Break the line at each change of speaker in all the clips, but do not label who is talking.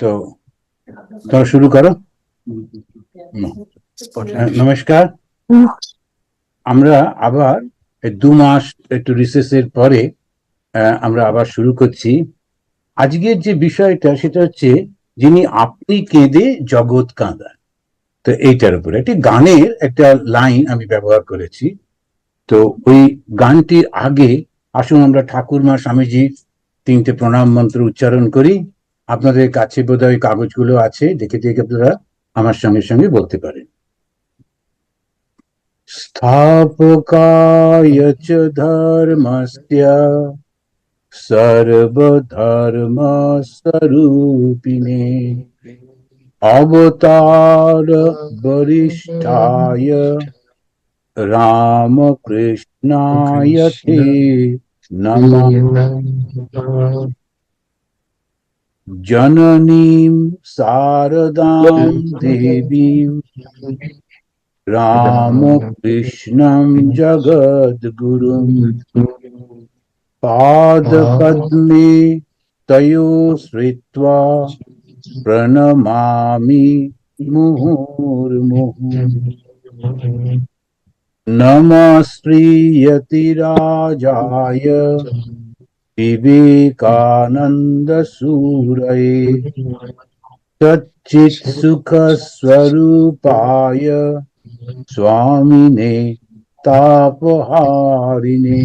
তো তোমরা শুরু করো। নমস্কার। আমরা আবার 2 মাস একটু রিসেসের পরে আমরা আবার শুরু করছি। আজকের যে বিষয়টা সেটা হচ্ছে যিনি আপনি কেঁদে জগৎ কাঁদান। তো এইটার উপরে একটি গানের একটা লাইন আমি ব্যবহার করেছি। তো ওই গানটির আগে আসুন আমরা ঠাকুরমা স্বামীজির 3টে প্রণাম মন্ত্র উচ্চারণ করি। আপনাদের কাছে বোধহয় কাগজগুলো আছে, দেখে দেখে আপনারা আমার সঙ্গে সঙ্গে বলতে পারেন। স্থাপকায় চ ধর্মস্য সর্বধর্মস্বরূপিণে অবতার বরিষ্ঠায় রামকৃষ্ণায় তে নমঃ। জননীম শারদাম দেবীম রামকৃষ্ণম জগদ্গুরুম পাদপদ্মে তয়ো শ্রিত্বা প্রণমামি মুহুর্মুহু। নমস্ত্রীয়তিরাজায় বিবেকানন্দ সূরয়ে সচ্চিৎসুখস্বরূপায় স্বামিনে তাপহারিণে।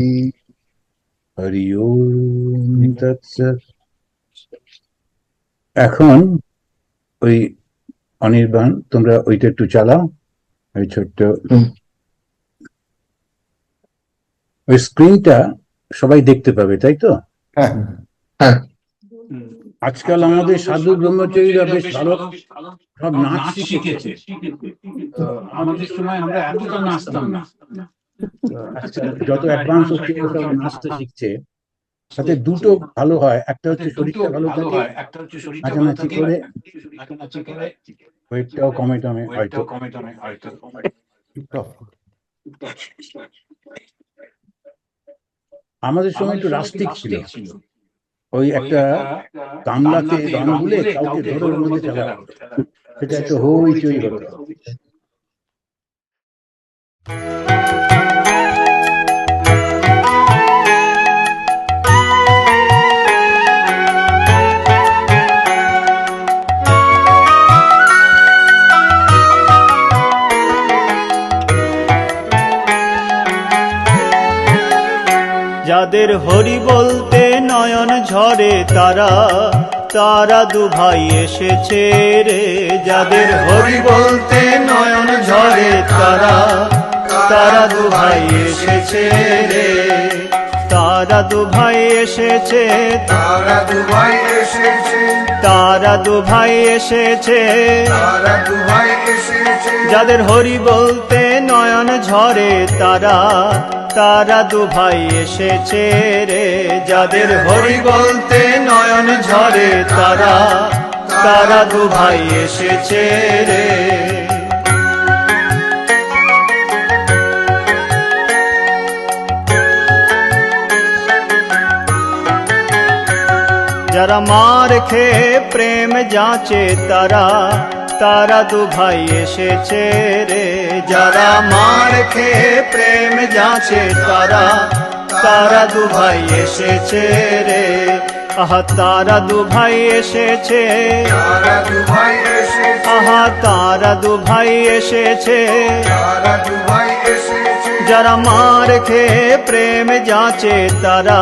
হরি ওম তৎসৎ। এখন ওই অনির্বাণ তোমরা ওইটা একটু চালাও, ওই ছোট্ট ওই স্ক্রিনটা সবাই দেখতে পাবে, তাই তো?
হ্যাঁ।
আজকাল আমাদের সাধু ব্রহ্মচারীরা বেশ ভালো সব নাচ শিখেছে। আমাদের সময় আমরা এতটা নাচতাম না। যত অ্যাডভান্স হচ্ছে সব নাচতে শিখছে। সাথে দুটো ভালো হয়, একটা হচ্ছে শরীরটা ভালো থাকে, নাচানাচি করে ওয়েটটাও কমে টমে হয়তো। আমাদের সময় একটু রাস্টিক ছিল, ওই একটা গামলাতে রং গুলে কাউকে ধরে ওর মধ্যে ফেলা হতো, সেটা একটা হইচই হতো।
যাদের হরি বলতে নয়ন ঝরে তারা তারা দুভাই এসেছে রে। যাদের হরি বলতে নয়ন ঝরে তারা তারা দুভাই এসেছে রে। তারা দুভাই এসেছে,
তারা দুভাই এসেছে,
তারা দুভাই এসেছে,
তারা দুভাই এসেছে।
যাদের হরি বলতে নয়ন ঝরে তারা তারা দুভাই এসেছে রে। যাদের হরি বলতে নয়ন ঝরে তারা তারা দুভাই এসেছে রে। যারা মার খেয়ে প্রেম যাচে তারা তারা দুভাই এসেছে রে। যারা মার খেয়ে প্রেম যাচে তারা তারা দুভাই এসেছে রে। আহা তারা দুভাই এসেছে,
তারা দুভাই এসেছে,
আহা তারা দুভাই এসেছে,
তারা দুভাই এসেছে।
যারা মার খেয়ে প্রেম যাচে তারা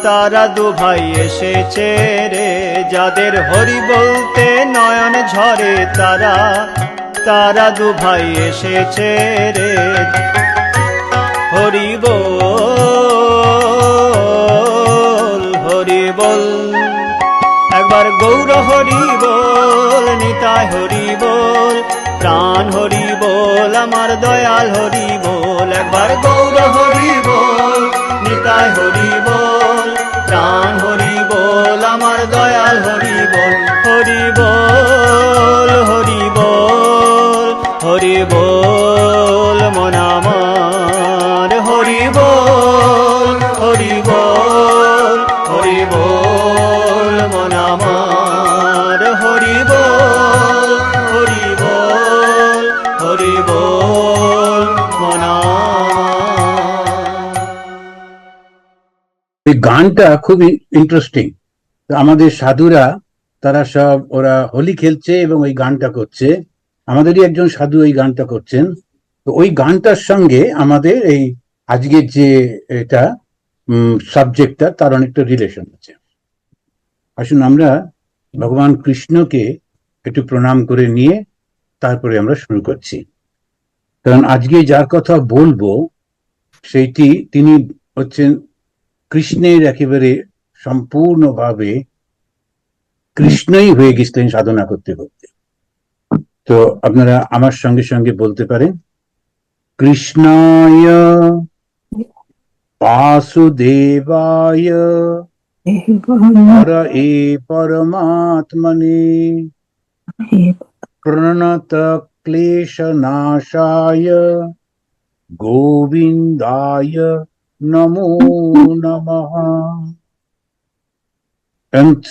তারা দুভাই এসেছে রে। যাদের হরি বলতে নয়ন ঝরে তারা তারা দুভাই এসেছে রে। হরি বল, হরি বল, একবার গৌর হরি বল, নিতাই হরি বল, প্রাণ হরি বল, আমার দয়াল হরি বল। একবার গৌর হরি বল, নিতাই হরি বল, প্রাণ হরি বল, আমার দয়াল হরি বল। হরি বল, হরি বল, হরি বল মন আমার। হরি বল, হরি বল, হরি বল মন আমার। হরি
গানটা খুবই ইন্টারেস্টিং। আমাদের সাধুরা তারা সব ওরা হোলি খেলছে এবং ওই গানটা করছে। আমাদেরই একজন সাধু ওই গানটা করছেন। তো ওই গানটার সঙ্গে আমাদের এই আজকের যে এটা সাবজেক্টটা তার অনেকটা রিলেশন আছে। আসুন আমরা ভগবান কৃষ্ণকে একটু প্রণাম করে নিয়ে তারপরে আমরা শুরু করছি। কারণ আজকে যার কথা বলবো সেইটি তিনি হচ্ছেন কৃষ্ণের একেবারে সম্পূর্ণভাবে কৃষ্ণই হয়ে গেছিলেন সাধনা করতে করতে। তো আপনারা আমার সঙ্গে সঙ্গে বলতে পারেন, কৃষ্ণায় বাসুদেবায় হর এ পরমাত্মনে প্রণত ক্লেশ নাশায় গোবিন্দায় নমো নমঃ।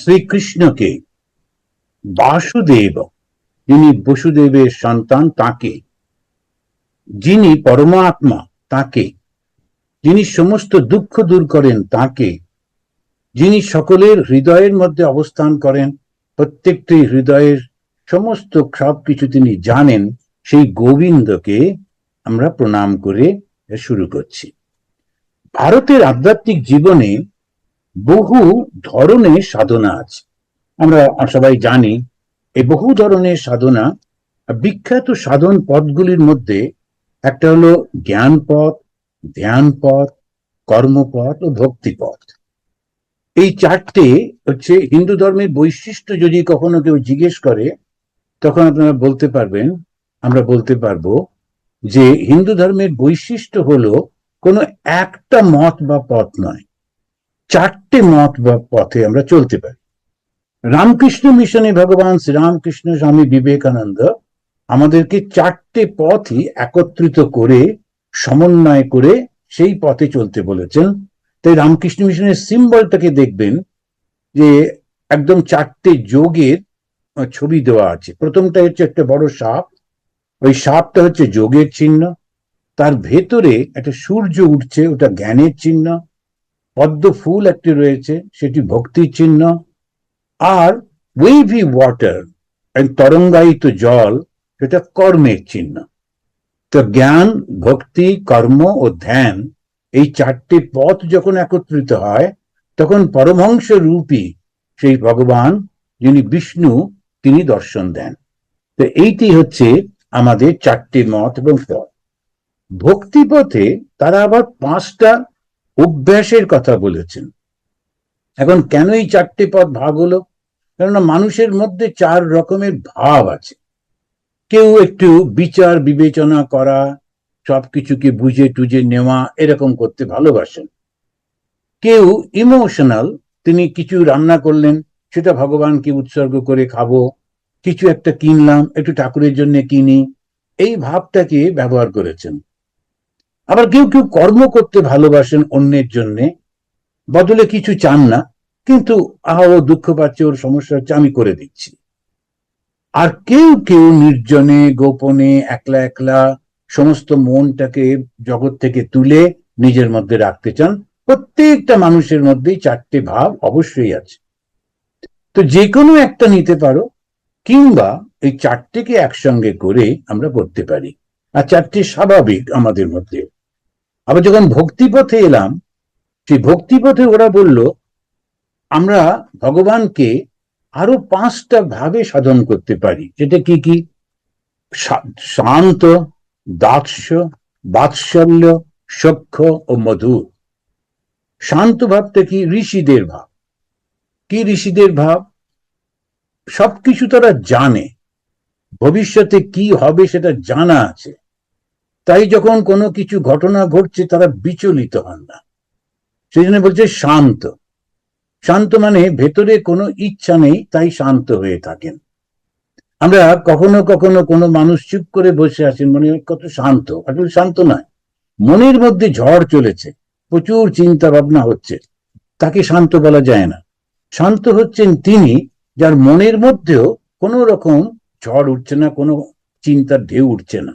শ্রীকৃষ্ণকে বাসুদেব, যিনি বসুদেবের সন্তান তাকে, যিনি পরমাত্মা তাকে, যিনি সমস্ত দুঃখ দূর করেন তাকে, যিনি সকলের হৃদয়ের মধ্যে অবস্থান করেন, প্রত্যেকটি হৃদয়ের সমস্ত সবকিছু তিনি জানেন, সেই গোবিন্দকে আমরা প্রণাম করে শুরু করছি। ভারতের আধ্যাত্মিক জীবনে বহু ধরনের সাধনা আছে। আমরা সবাই জানি এই বহু ধরনের সাধনা। বিখ্যাত সাধন পথগুলির মধ্যে একটা হলো জ্ঞান পথ, ধ্যান পথ, কর্মপথ ও ভক্তি পথ। এই চারটে হচ্ছে হিন্দু ধর্মের বৈশিষ্ট্য। যদি কখনো কেউ জিজ্ঞেস করে তখন আপনারা বলতে পারবেন, আমরা বলতে পারবো যে হিন্দু ধর্মের বৈশিষ্ট্য হলো কোনো একটা মত বা পথ নয়, চারটে মত বা পথে আমরা চলতে পারি। রামকৃষ্ণ মিশনে ভগবান শ্রীরামকৃষ্ণ স্বামী বিবেকানন্দ আমাদেরকে চারটে পথই একত্রিত করে সমন্বয় করে সেই পথে চলতে বলেছেন। তাই রামকৃষ্ণ মিশনের সিম্বলটাকে দেখবেন যে একদম চারটে যোগের ছবি দেওয়া আছে। প্রথমটা হচ্ছে একটা বড় সাপ, ওই সাপটা হচ্ছে যোগের চিহ্ন। তার ভেতরে একটা সূর্য উঠছে, ওটা জ্ঞানের চিহ্ন। পদ্ম ফুল একটি রয়েছে, সেটি ভক্তির চিহ্ন। আর ওয়েভি ওয়াটার, তরঙ্গায়িত জল, সেটা কর্মের চিহ্ন। তো জ্ঞান, ভক্তি, কর্ম ও ধ্যান, এই চারটি পথ যখন একত্রিত হয় তখন পরমহংস রূপী সেই ভগবান, যিনি বিষ্ণু, তিনি দর্শন দেন। তো এইটি হচ্ছে আমাদের চারটি মত এবং পথ। ভক্তি পথে তারা আবার 5টা অভ্যাসের কথা বলেছেন। এখন কেন এই চারটি পথ ভাগ হলো? কেননা মানুষের মধ্যে 4 রকমের ভাব আছে। কেউ একটু বিচার বিবেচনা করা, সবকিছুকে বুঝে টুঝে নেওয়া, এরকম করতে ভালোবাসেন। কেউ ইমোশনাল, তিনি কিছু রান্না করলেন, সেটা ভগবানকে উৎসর্গ করে খাবো, কিছু একটা কিনলাম, একটু ঠাকুরের জন্য কিনি, এই ভাবটাকে ব্যবহার করেছেন। আবার কেউ কেউ কর্ম করতে ভালোবাসেন অন্যের জন্য, বদলে কিছু চান না, কিন্তু ও দুঃখ পাচ্ছে, ওর সমস্যা হচ্ছে, আমি করে দিচ্ছি। আর কেউ কেউ নির্জনে, গোপনে, একলা একলা সমস্ত মনটাকে জগৎ থেকে তুলে নিজের মধ্যে রাখতে চান। প্রত্যেকটা মানুষের মধ্যেই 4টে ভাব অবশ্যই আছে। তো যে কোনো একটা নিতে পারো, কিংবা এই 4টেকে একসঙ্গে করে আমরা করতে পারি। আর 4টে স্বাভাবিক আমাদের মধ্যে। আবার যখন ভক্তিপথে এলাম, সেই ভক্তিপথে ওরা বলল আমরা ভগবানকে আরো 5টা ভাবে সাধন করতে পারি। যেটা কি কি? শান্ত, দাস্য, বাৎসল্য, সখ্য ও মধুর। শান্ত ভাবটা কি? ঋষিদের ভাব। কি ঋষিদের ভাব? সবকিছু তারা জানে, ভবিষ্যতে কি হবে সেটা জানা আছে। তাই যখন কোনো কিছু ঘটনা ঘটছে তারা বিচলিত হন না। সেই জন্য বলছে শান্ত। শান্ত মানে ভেতরে কোনো ইচ্ছা নেই, তাই শান্ত হয়ে থাকেন। আমরা কখনো কখনো কোনো মানুষ চুপ করে বসে আছেন, মনে হয় কত শান্ত, আসলে শান্ত নয়, মনের মধ্যে ঝড় চলেছে, প্রচুর চিন্তা ভাবনা হচ্ছে, তাকে শান্ত বলা যায় না। শান্ত হচ্ছেন তিনি যার মনের মধ্যেও কোনো রকম ঝড় উঠছে না, কোনো চিন্তার ঢেউ উঠছে না।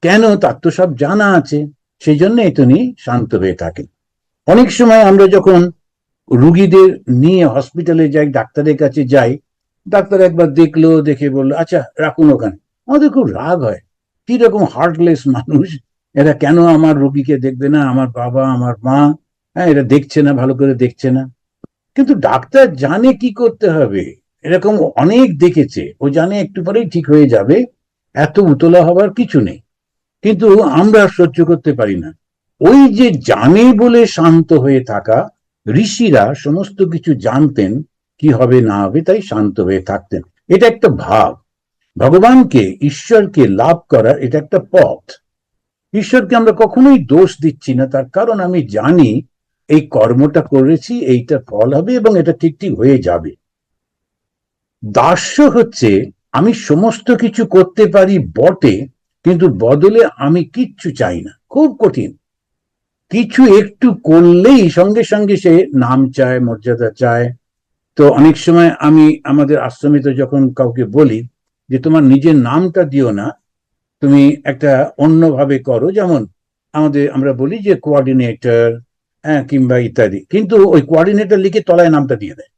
কেন? তার তো সব জানা আছে, সেই জন্য তিনি শান্ত হয়ে থাকেন। অনেক সময় আমরা যখন রুগীদের নিয়ে হসপিটালে যাই, ডাক্তারের কাছে যাই, ডাক্তার একবার দেখলো, দেখে বললো আচ্ছা রাখুন ওখানে। আমাদের খুব রাগ হয়, কি রকম হার্টলেস মানুষ এরা, কেন আমার রুগীকে দেখবে না, আমার বাবা আমার মা, হ্যাঁ এরা দেখছে না, ভালো করে দেখছে না। কিন্তু ডাক্তার জানে কি করতে হবে, এরকম অনেক দেখেছে, ও জানে একটু পরেই ঠিক হয়ে যাবে, এত উতলা হবার কিছু নেই। কিন্তু আমরা সহ্য করতে পারি না। ওই যে জানে বলে শান্ত হয়ে থাকা, ঋষিরা সমস্ত কিছু জানতেন কি হবে না হবে, তাই শান্ত হয়ে থাকতেন। এটা একটা ভাব, ভগবানকে ঈশ্বরকে লাভ করার এটা একটা পথ। ঈশ্বরকে আমরা কখনোই দোষ দিচ্ছি না, তার কারণ আমি জানি এই কর্মটা করেছি, এইটা ফল হবে এবং এটা ঠিক ঠিক হয়ে যাবে। দাস্য হচ্ছে আমি সমস্ত কিছু করতে পারি বটে, কিন্তু বদলে আমি কিচ্ছু চাই না। খুব কঠিন, কিছু একটু করলেই সঙ্গে সঙ্গে সে নাম চায়, মর্যাদা চায়। তো অনেক সময় আমি আমাদের আশ্রমে তো যখন কাউকে বলি যে তোমার নিজের নামটা দিও না, তুমি একটা অন্যভাবে করো, যেমন আমরা বলি যে কোঅর্ডিনেটর, হ্যাঁ কিংবা ইত্যাদি, কিন্তু ওই কোঅর্ডিনেটর লিখে তলায় নামটা দিয়ে দেয়,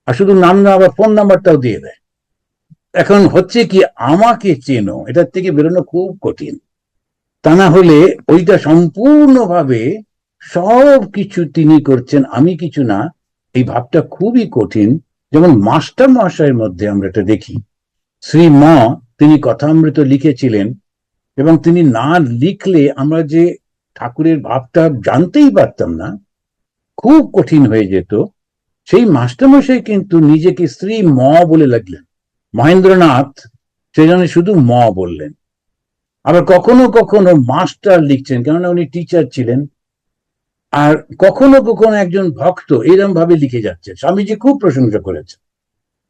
আর শুধু নাম না আবার ফোন নাম্বারটাও দিয়ে দেয়। এখন হচ্ছে কি, আমাকে চেনো, এটার থেকে বেরোনো খুব কঠিন। তা না হলে ওইটা সম্পূর্ণভাবে সব কিছু তিনি করছেন, আমি কিছু না, এই ভাবটা খুবই কঠিন। যেমন মাস্টার মহাশয়ের মধ্যে আমরা এটা দেখি, শ্রী ম তিনি কথামৃত লিখেছিলেন, এবং তিনি না লিখলে আমরা যে ঠাকুরের ভাবটা জানতেই পারতাম না, খুব কঠিন হয়ে যেত। সেই মাস্টারমশাই কিন্তু নিজেকে শ্রী ম বলে লাগলেন, মহেন্দ্রনাথ সেই জন্য শুধু ম বললেন। আবার কখনো কখনো মাস্টার লিখছেন, কেননা উনি টিচার ছিলেন। আর কখনো কখনো একজন ভক্ত এরম ভাবে লিখে যাচ্ছে, স্বামীজি খুব প্রশংসা করেছে।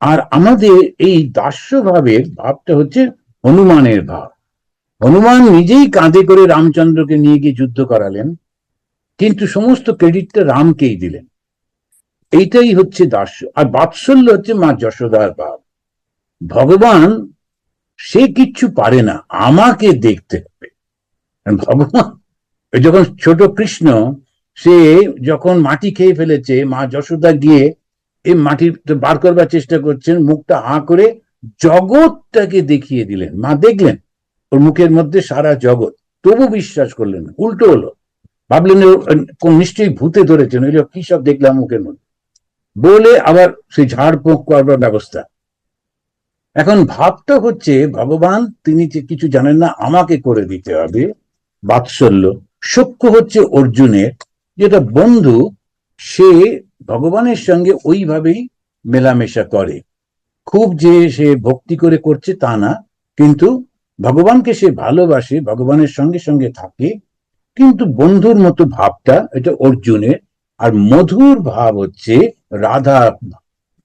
আর আমাদের এই দাস্য ভাবের ভাবটা হচ্ছে হনুমানের ভাব। হনুমান নিজেই কাঁধে করে রামচন্দ্রকে নিয়ে গিয়ে যুদ্ধ করালেন, কিন্তু সমস্ত ক্রেডিটটা রামকেই দিলেন। এইটাই হচ্ছে দাস্য। আর বাৎসল্য হচ্ছে মা যশোদার ভাব। ভগবান সে কিচ্ছু পারে না, আমাকে দেখতে হবে। ভগবান যখন ছোট কৃষ্ণ, সে যখন মাটি খেয়ে ফেলেছে, মা যশোদা গিয়ে এই মাটি বার করবার চেষ্টা করছেন, মুখটা হা করে জগৎটাকে দেখিয়ে দিলেন। মা দেখলেন ওর মুখের মধ্যে সারা জগৎ, তবু বিশ্বাস করলেন না, উল্টো হলো, ভাবলেন কোন নিশ্চয়ই ভূতে ধরেছেন, ওই কি সব দেখলাম মুখের মধ্যে, বলে আবার সেই ঝাড়ফুঁক করবার ব্যবস্থা। এখন ভাবটা হচ্ছে ভগবান তিনি যে কিছু জানেন না, আমাকে করে দিতে হবে, বাৎসল্য। সখ্য হচ্ছে অর্জুনের, যেটা বন্ধু, সে ভগবানের সঙ্গে ওইভাবেই মেলামেশা করে, খুব যে সে ভক্তি করে করছে তা না, কিন্তু ভগবানকে সে ভালোবাসে, ভগবানের সঙ্গে সঙ্গে থাকে, কিন্তু বন্ধুর মতো ভাবটা এটা অর্জুনের। আর মধুর ভাব হচ্ছে রাধা।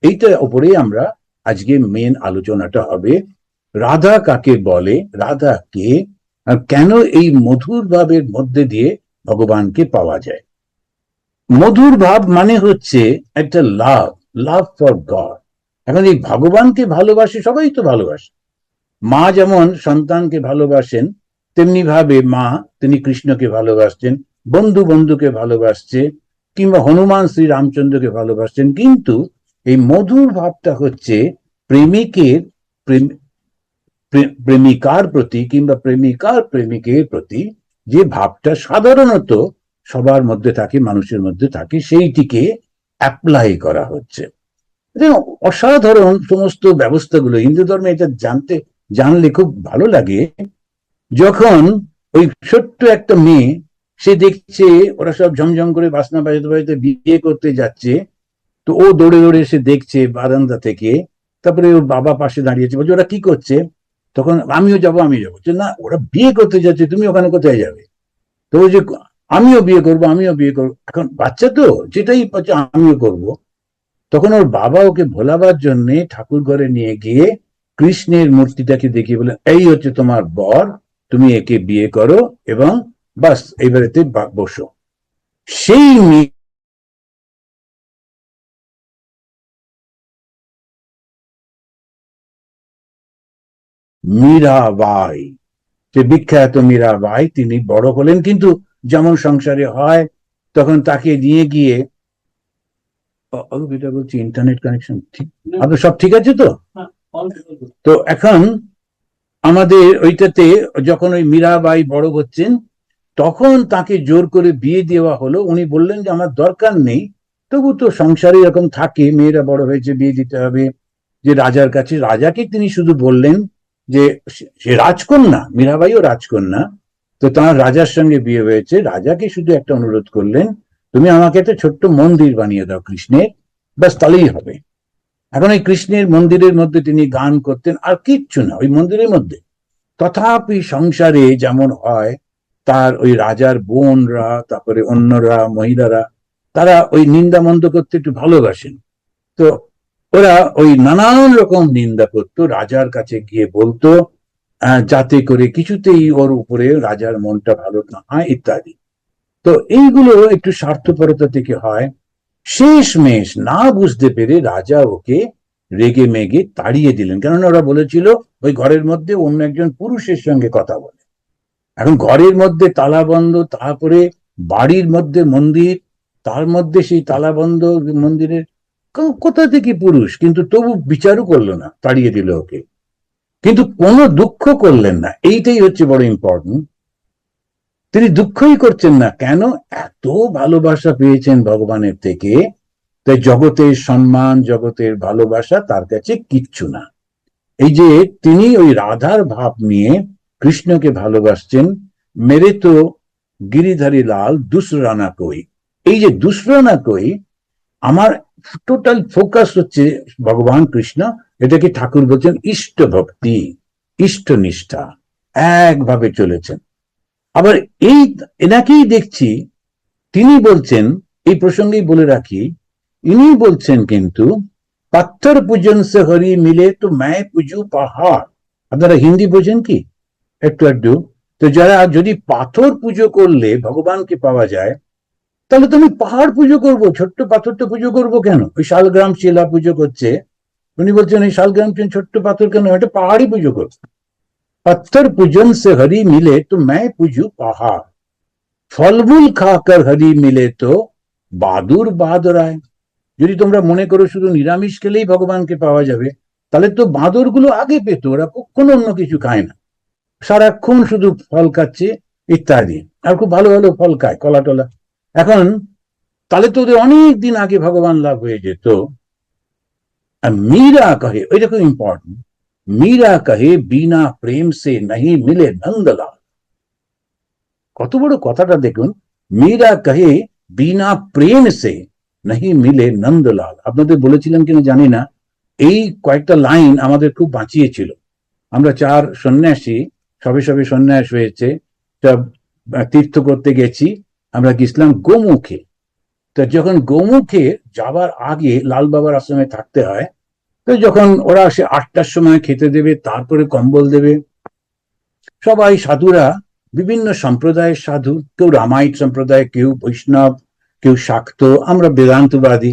এইটার উপরেই আমরা আজকে মেন আলোচনাটা হবে। রাধা কাকে বলে, রাধা কে, আর কেন এই মধুর ভাবের মধ্যে দিয়ে ভগবানকে পাওয়া যায়। মধুর ভাব মানে হচ্ছে একটা লাভ, লাভ ফর গড। এখন এই ভগবানকে ভালোবাসে, সবাই তো ভালোবাসে। মা যেমন সন্তানকে ভালোবাসেন, তেমনি ভাবে মা তিনি কৃষ্ণকে ভালোবাসছেন, বন্ধু বন্ধুকে ভালোবাসছে, কিংবা হনুমান শ্রী রামচন্দ্রকে ভালোবাসছেন। কিন্তু এই মধুর ভাবটা হচ্ছে প্রেমিকের প্রেমিকার প্রতি, কিংবা প্রেমিকার প্রেমিকের প্রতি যে ভাবটা সাধারণত সবার মধ্যে থাকে, মানুষের মধ্যে থাকে, সেইটিকে অ্যাপ্লাই করা হচ্ছে। অসাধারণ সমস্ত ব্যবস্থাগুলো হিন্দু ধর্মে, এটা জানলে খুব ভালো লাগে। যখন ওই ছোট্ট একটা মেয়ে, সে দেখছে ওরা সব ঝমঝম করে বাসনা বাজাতে বাজাতে বিয়ে করতে যাচ্ছে, তো ও দৌড়ে দৌড়ে এসে দেখছে বারান্দা থেকে, তারপরে ওর বাবা পাশে দাঁড়িয়েছে, বলছে ওরা কি করছে, তখন আমিও যাবো না, ওরা বিয়ে করতে যাচ্ছে, তুমি ওখানে কোথায় যাবে? তো ওই যে আমিও বিয়ে করবো, আমিও বিয়ে করবো, এখন বাচ্চা তো যেটাই পাচ্ছে আমিও করবো। তখন ওর বাবা ওকে ভোলাবার জন্য ঠাকুর ঘরে নিয়ে গিয়ে কৃষ্ণের মূর্তিটাকে দেখিয়ে বলেন, এই হচ্ছে তোমার বর, তুমি একে বিয়ে করো এবং বাস এই বাড়িতে বসো। সেই মীরাবাই, যে বিখ্যাত মীরাবাই, তিনি বড় হলেন, কিন্তু যেমন সংসারে হয়, তখন তাকে নিয়ে গিয়ে অরূপ, এটা বলছি ইন্টারনেট কানেকশন ঠিক, আপনার সব ঠিক আছে তো? তো এখন আমাদের ওইটাতে যখন ওই মীরাবাই বড় হচ্ছেন, তখন তাকে জোর করে বিয়ে দেওয়া হলো। উনি বললেন যে আমার দরকার নেই, তবু তো সংসারে এরকম থাকে, মেয়েরা বড় হয়েছে, বিয়ে দিতে হবে। যে রাজার কাছে, রাজাকে তিনি শুধু বললেন যে সে রাজকন্যা, মীরাবাইও রাজকন্যা, তো তার রাজার সঙ্গে বিয়ে হয়েছে। রাজাকে শুধু একটা অনুরোধ করলেন, তুমি আমাকে একটা ছোট্ট মন্দির বানিয়ে দাও কৃষ্ণের, ব্যাস তাহলেই হবে। এখন ওই কৃষ্ণের মন্দিরের মধ্যে তিনি গান করতেন, আর কিচ্ছু না ওই মন্দিরের মধ্যে। তথাপি সংসারে যেমন হয়, তার ওই রাজার বোনরা, তারপরে অন্যরা, মহিলারা, তারা ওই নিন্দা মন্দ করতে একটু ভালোবাসেন। তো ওরা ওই নানান রকম নিন্দা করতো, রাজার কাছে গিয়ে বলতো, যাতে করে কিছুতেই ওর উপরে রাজার মনটা ভালো না হয় ইত্যাদি। তো এইগুলো একটু স্বার্থপরতা থেকে হয়। শেষমেশ না বুঝতে পেরে রাজা ওকে রেগে মেগে তাড়িয়ে দিলেন, কেননা ওরা বলেছিল ওই ঘরের মধ্যে অন্য একজন পুরুষের সঙ্গে কথা বলে। এখন ঘরের মধ্যে তালা বন্ধ, তারপরে বাড়ির মধ্যে মন্দির, তার মধ্যে সেই তালা বন্ধ মন্দিরের, কোথা থেকে পুরুষ? কিন্তু তবু বিচারও করলো না, তাড়িয়ে দিল ওকে। কিন্তু কোনো দুঃখ করলেন না, এইটাই হচ্ছে বড় ইম্পর্টেন্ট। তিনি দুঃখই করছেন না, কেন? এত ভালোবাসা পেয়েছেন ভগবানের থেকে, তাই জগতের সম্মান, জগতের ভালোবাসা তার কাছে কিচ্ছু না। এই যে তিনি ওই রাধার ভাব নিয়ে কৃষ্ণকে ভালোবাসছেন, মেরে তো গিরিধারী লাল দুসরা না কই। এই যে দুসরা না কই, আমার টোটাল ফোকাস হচ্ছে ভগবান কৃষ্ণ। এটাকে ঠাকুর বলছেন ইষ্ট ভক্তি, ইষ্ট নিষ্ঠা, একভাবে চলেছেন। আবার এই এনাকেই দেখছি, তিনি বলছেন, এই প্রসঙ্গেই বলে রাখি, ইনি বলছেন কিন্তু পাথর পূজন সে হরি মিলে তো मैं পুজু পাহাড়। আপনারা হিন্দি বোঝেন কি একটু একটু? তো যারা যদি পাথর পুজো করলে ভগবানকে পাওয়া যায়, তাহলে তো আমি পাহাড় পুজো করবো, ছোট্ট পাথরটা পুজো করবো কেন? ওই শালগ্রাম শিলা পুজো করছে, উনি বলছেন এই শালগ্রাম ছোট্ট পাথর কেন, এটা পাহাড়ই পুজো করছে। पत्थर पूजन से हरि मिले तो मैं पूजू पहाड़, ফলমূল খাকার হরি মিলে তো বাদুর বাদরায়। যদি তোমরা মনে করো শুধু নিরামিষ খেলেই ভগবানকে পাওয়া যাবে, তাহলে তো বাঁদর গুলো আগে পেত, ওরা কখনো অন্য কিছু খায় না, সারাক্ষণ শুধু ফল খাচ্ছে ইত্যাদি, আর খুব ভালো ভালো ফল খায়, কলা টলা। এখন তাহলে তো ওদের অনেক দিন আগে ভগবান লাভ হয়ে যেত। আর মীরা কহে, ওইটা খুব ইম্পর্টেন্ট, মীরা কহে বিনা প্রেম সে নাহি মিলে নন্দলাল। কত বড় কথাটা দেখুন, মীরা কহে বিনা প্রেম সে নাহি মিলে নন্দলাল। আপনাদের বলেছিলেন কিনা জানি না, এই কয়েকটা লাইন আমাদের খুব বাঁচিয়েছিল। আমরা 4 সন্ন্যাসী, সবে সবে সন্ন্যাস হয়েছে, তীর্থ করতে গেছি। আমরা গেছিলাম গোমুখে। তো যখন গোমুখে যাবার আগে লাল বাবার আশ্রমে থাকতে হয়, তো যখন ওরা সে 8টার সময় খেতে দেবে, তারপরে কম্বল দেবে। সবাই সাধুরা, বিভিন্ন সম্প্রদায়ের সাধু, কেউ রামায়িক সম্প্রদায়, কেউ বৈষ্ণব, কেউ শাক্ত, আমরা বেদান্তবাদী।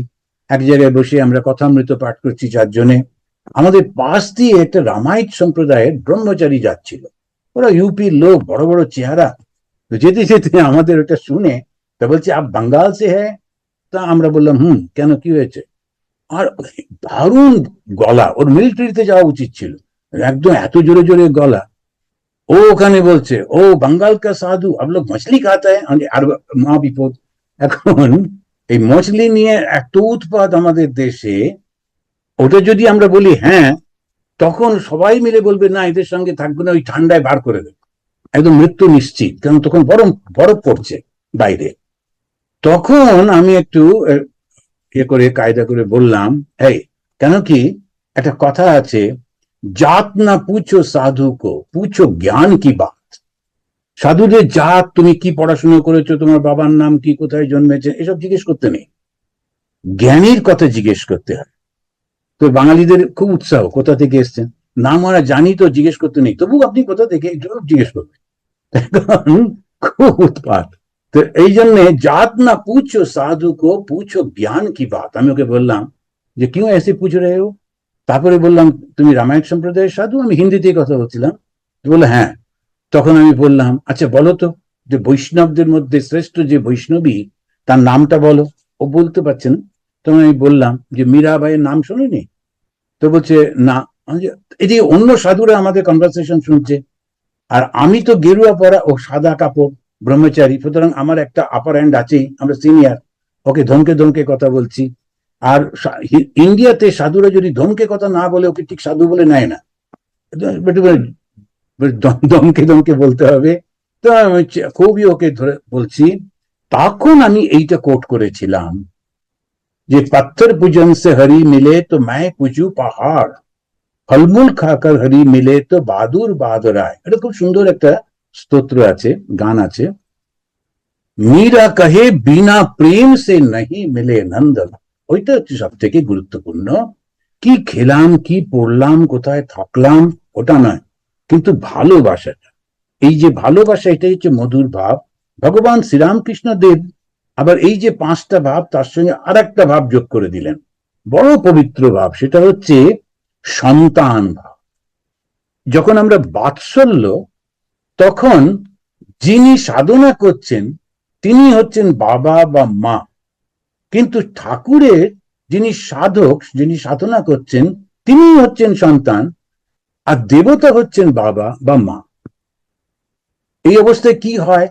এক জায়গায় বসে আমরা কথামৃত পাঠ করছি 4 জনে। আমাদের পাশ দিয়ে একটা রামায়িক সম্প্রদায়ের ব্রহ্মচারী যাচ্ছিল, ওরা ইউপির লোক, বড় বড় চেহারা। তো যেতে যেতে আমাদের ওটা শুনে তা বলছে আপ বাঙ্গাল সে হ্যাঁ। তা আমরা বললাম কেন, কি হয়েছে? আর দারুণ গলা, ওর মিলিটারিতে যাওয়া উচিত ছিল, একদম এত জোরে জোরে গলা। ও ওখানে বলছে ও বাঙ্গাল কা সাধু, আপ লোক মছলি খাতে হ্যাঁ, আর মহাবিপদ। এখন এই মছলি নিয়ে এত উৎপাত আমাদের দেশে, ওটা যদি আমরা বলি হ্যাঁ, তখন সবাই মিলে বলবে না এদের সঙ্গে থাকবে না, ওই ঠান্ডায় বার করে দেবে, একদম মৃত্যু নিশ্চিত, কারণ তখন বরফ পড়ছে বাইরে। তখন আমি একটু করে কায়দা করে বললাম, এই কেন কি একটা কথা আছে, জাত না পুছো সাধু কো, পুছো জ্ঞান কি বাত। সাধুদের জাত, তুমি কি পড়াশোনা করেছো, তোমার বাবার নাম কি, কোথায় জন্মেছে, এসব জিজ্ঞেস করতে নেই, জ্ঞানীর কথা জিজ্ঞেস করতে হয়। তো বাঙালিদের খুব উৎসাহ, কোথা থেকে এসছেন, নাম আমরা জানি তো, জিজ্ঞেস করতে নেই, তবু আপনি কোথা থেকে জিজ্ঞেস করবেন, এখন খুব উৎপাত। তো এই জন্যে জাত না পুছো সাধু কো, পুছো জ্ঞান কি বাত। আমি ওকে বললাম যে কিউ এসে পুছ রে হো। তারপরে বললাম তুমি রামায়ণ সম্প্রদায়ের সাধু? আমি হিন্দিতেই কথা বলছিলাম। বললো হ্যাঁ। তখন আমি বললাম আচ্ছা বলো তো, যে বৈষ্ণবদের মধ্যে শ্রেষ্ঠ যে বৈষ্ণবী, তার নামটা বলো। ও বলতে পারছে না। তখন আমি বললাম যে মীরাবাইয়ের নাম শুনিনি? তো বলছে না। আমি যে, এই যে অন্য সাধুরা আমাদের কনভারসেশন শুনছে, আর আমি তো গেরুয়া পরা ও সাদা কাপড়, ব্রহ্মচারী, সুতরাং আমার একটা আপার হ্যান্ড আছেই, আমরা সিনিয়র, ওকে ধমকে ধমকে কথা বলছি। আর ইন্ডিয়াতে সাধুরা যদি ধমকে কথা না বলে ওকে ঠিক সাধু বলে নেয় না, দমকে দমকে বলতে হবে। তো আমি খুবই ওকে ধরে বলছি। তখন আমি এইটা কোট করেছিলাম যে পাথর পূজন সে হরি মিলে তো मैं पूजू পাহাড়, ফলমূল খাকার হরি মিলে তো বাদুর বাদরায়। এটা খুব সুন্দর একটা স্তোত্র আছে, গান আছে। মীরা কহে বিনা প্রেম সে नहीं মিলে নন্দন। ওইটা হচ্ছে সব থেকে গুরুত্বপূর্ণ। কি খেলাম, কি পড়লাম, কোথায় থাকলাম, ওটা নয়, কিন্তু ভালোবাসাটা, এই যে ভালোবাসা, এটাই হচ্ছে মধুর ভাব। ভগবান শ্রীরামকৃষ্ণ দেব আবার এই যে 5টা ভাব তার সঙ্গে আর একটা ভাব যোগ করে দিলেন, বড় পবিত্র ভাব, সেটা হচ্ছে সন্তান ভাব। যখন আমরা বাৎসল্য, তখন যিনি সাধনা করছেন তিনি হচ্ছেন বাবা বা মা, কিন্তু ঠাকুরের যিনি সাধক, যিনি সাধনা করছেন তিনি হচ্ছেন সন্তান, আর দেবতা হচ্ছেন বাবা বা মা। এই অবস্থায় কি হয়,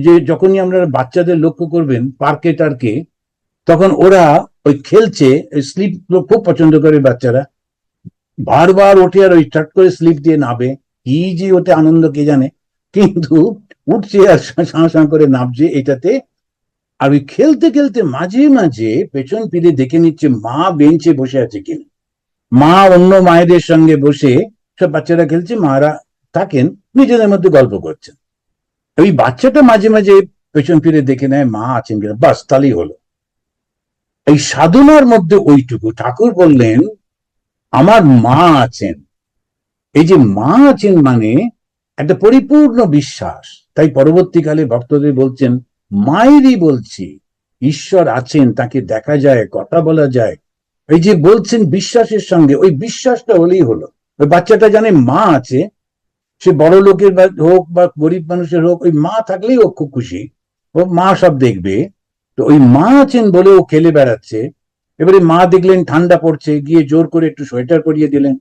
যে যখনই আমরা বাচ্চাদের লক্ষ্য করবেন পার্কে টার্কে, তখন ওরা ওই খেলছে, স্লিপ খুব পছন্দ করে বাচ্চারা, বারবার ওঠে আর ওই স্টার্ট করে স্লিপ দিয়ে নাবে, কি যে ওতে আনন্দ কে জানে, কিন্তু উঠছে আর সাঁ করে নামছে এটাতে। আর ওই খেলতে খেলতে মাঝে মাঝে পেছন ফিরে দেখে নিচ্ছে মা বেঞ্চে বসে আছে কিনা। মা অন্য মায়েদের সঙ্গে বসে, সব বাচ্চারা খেলছে, মারা থাকেন নিজেদের মধ্যে গল্প করছেন, ওই বাচ্চাটা মাঝে মাঝে পেছন ফিরে দেখে নেয় মা আছেন কিনা, বাস তাহলেই হলো। এই সাধনার মধ্যে ওইটুকু, ঠাকুর বললেন আমার মা আছেন। এই যে মা আছেন মানে একটা পরিপূর্ণ বিশ্বাস। তাই পরবর্তীকালে ভক্তদের বলছেন মায়েরই বলছি, ঈশ্বর আছেন, তাকে দেখা যায়, কথা বলা যায়। এই যে বলছেন বিশ্বাসের সঙ্গে, ওই বিশ্বাসটা হলেই হলো। ওই বাচ্চাটা জানে মা আছে, সে বড় লোকের হোক বা গরিব মানুষের হোক, ওই মা থাকলেই ও খুব খুশি, ও মা সব দেখবে। তো ওই মা আছেন বলে ও খেলে বেড়াচ্ছে। এবারে মা দেখলেন ঠান্ডা পড়ছে, গিয়ে জোর করে একটু সোয়েটার পরিয়ে দিলেন,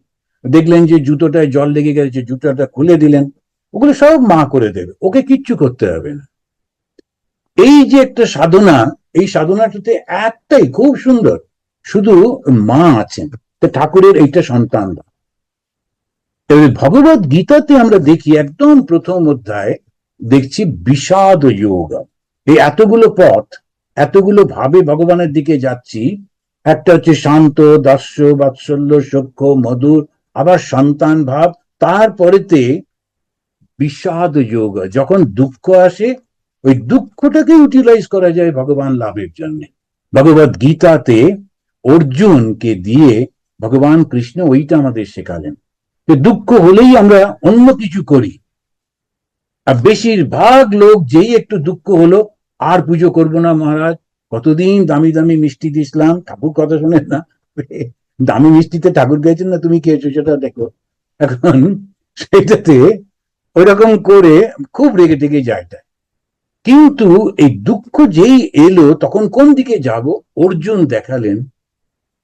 দেখলেন যে জুতোটায় জল লেগে গেছে, জুতোটা খুলে দিলেন, ওগুলো সব মা করে দেবে, ওকে কিচ্ছু করতে হবে না। এই যে একটা সাধনা, এই সাধনাটাতে একটাই খুব সুন্দর, শুধু মা আছেন। তো ঠাকুরের এইটা সন্তান। ভগবত গীতাতে আমরা দেখি একদম প্রথম অধ্যায় দেখছি বিষাদ যোগ। এই এতগুলো পথ, এতগুলো ভাবে ভগবানের দিকে যাচ্ছি, একটা হচ্ছে শান্ত, দাস্য, বাৎসল্য, সখ্য, মধুর, আবার সন্তান ভাব, তারপরেতে বিষাদ যোগ। যখন দুঃখ আসে, ওই দুঃখটাকে ইউটিলাইজ করা যায় ভগবান লাভের জন্য। ভগবত গীতাতে অর্জুনকে দিয়ে ভগবান কৃষ্ণ ওইটা আমাদের শেখালেন, যে দুঃখ হলেই আমরা অন্য কিছু করি। আর বেশিরভাগ লোক যেই একটু দুঃখ হলো, আর পুজো করবো না মহারাজ, কতদিন দামি দামি মিষ্টি দিয়েছিলাম, ঠাকুর কথা শোনেন না, দামি মিষ্টিতে ঠাকুর গেছেন না, তুমি খেয়েছো সেটা দেখো। এখন সেটাতে ওইরকম করে খুব রেগে টেগে যায়। কিন্তু এই দুঃখ যেই এলো, তখন কোন দিকে যাব, অর্জুন দেখালেন,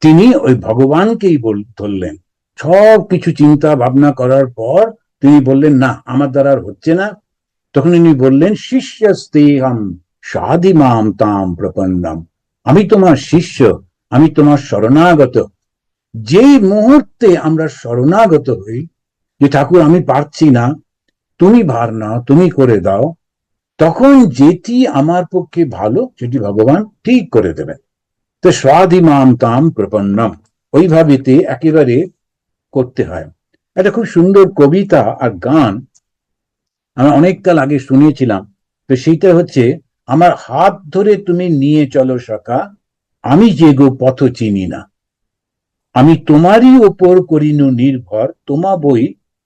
তিনি ওই ভগবানকেই ধরলেন। সব কিছু চিন্তা ভাবনা করার পর তিনি বললেন না, আমার দ্বারা আর হচ্ছে না। তখন তিনি বললেন শিষ্যস্তেহম সাধিমাম তাম প্রপন্নম, আমি তোমার শিষ্য, আমি তোমার শরণাগত। যেই মুহূর্তে আমরা শরণাগত হই, যে ঠাকুর আমি পারছি না, তুমি ভার নাও, তুমি করে দাও, তখন যেটি আমার পক্ষে ভালো সেটি ভগবান ঠিক করে দেবেন। তো স্বাধিমাম তাম প্রপন্নম, ওইভাবেতে একেবারে করতে হয়। একটা খুব সুন্দর কবিতা আর গান আমি অনেককাল আগে শুনিয়েছিলাম। তো সেইটা হচ্ছে, আমার হাত ধরে তুমি নিয়ে চলো সখা, আমি যে গো পথ চিনি না, আমি তোমারই ওপর করিনু নির্ভর, তোমা বই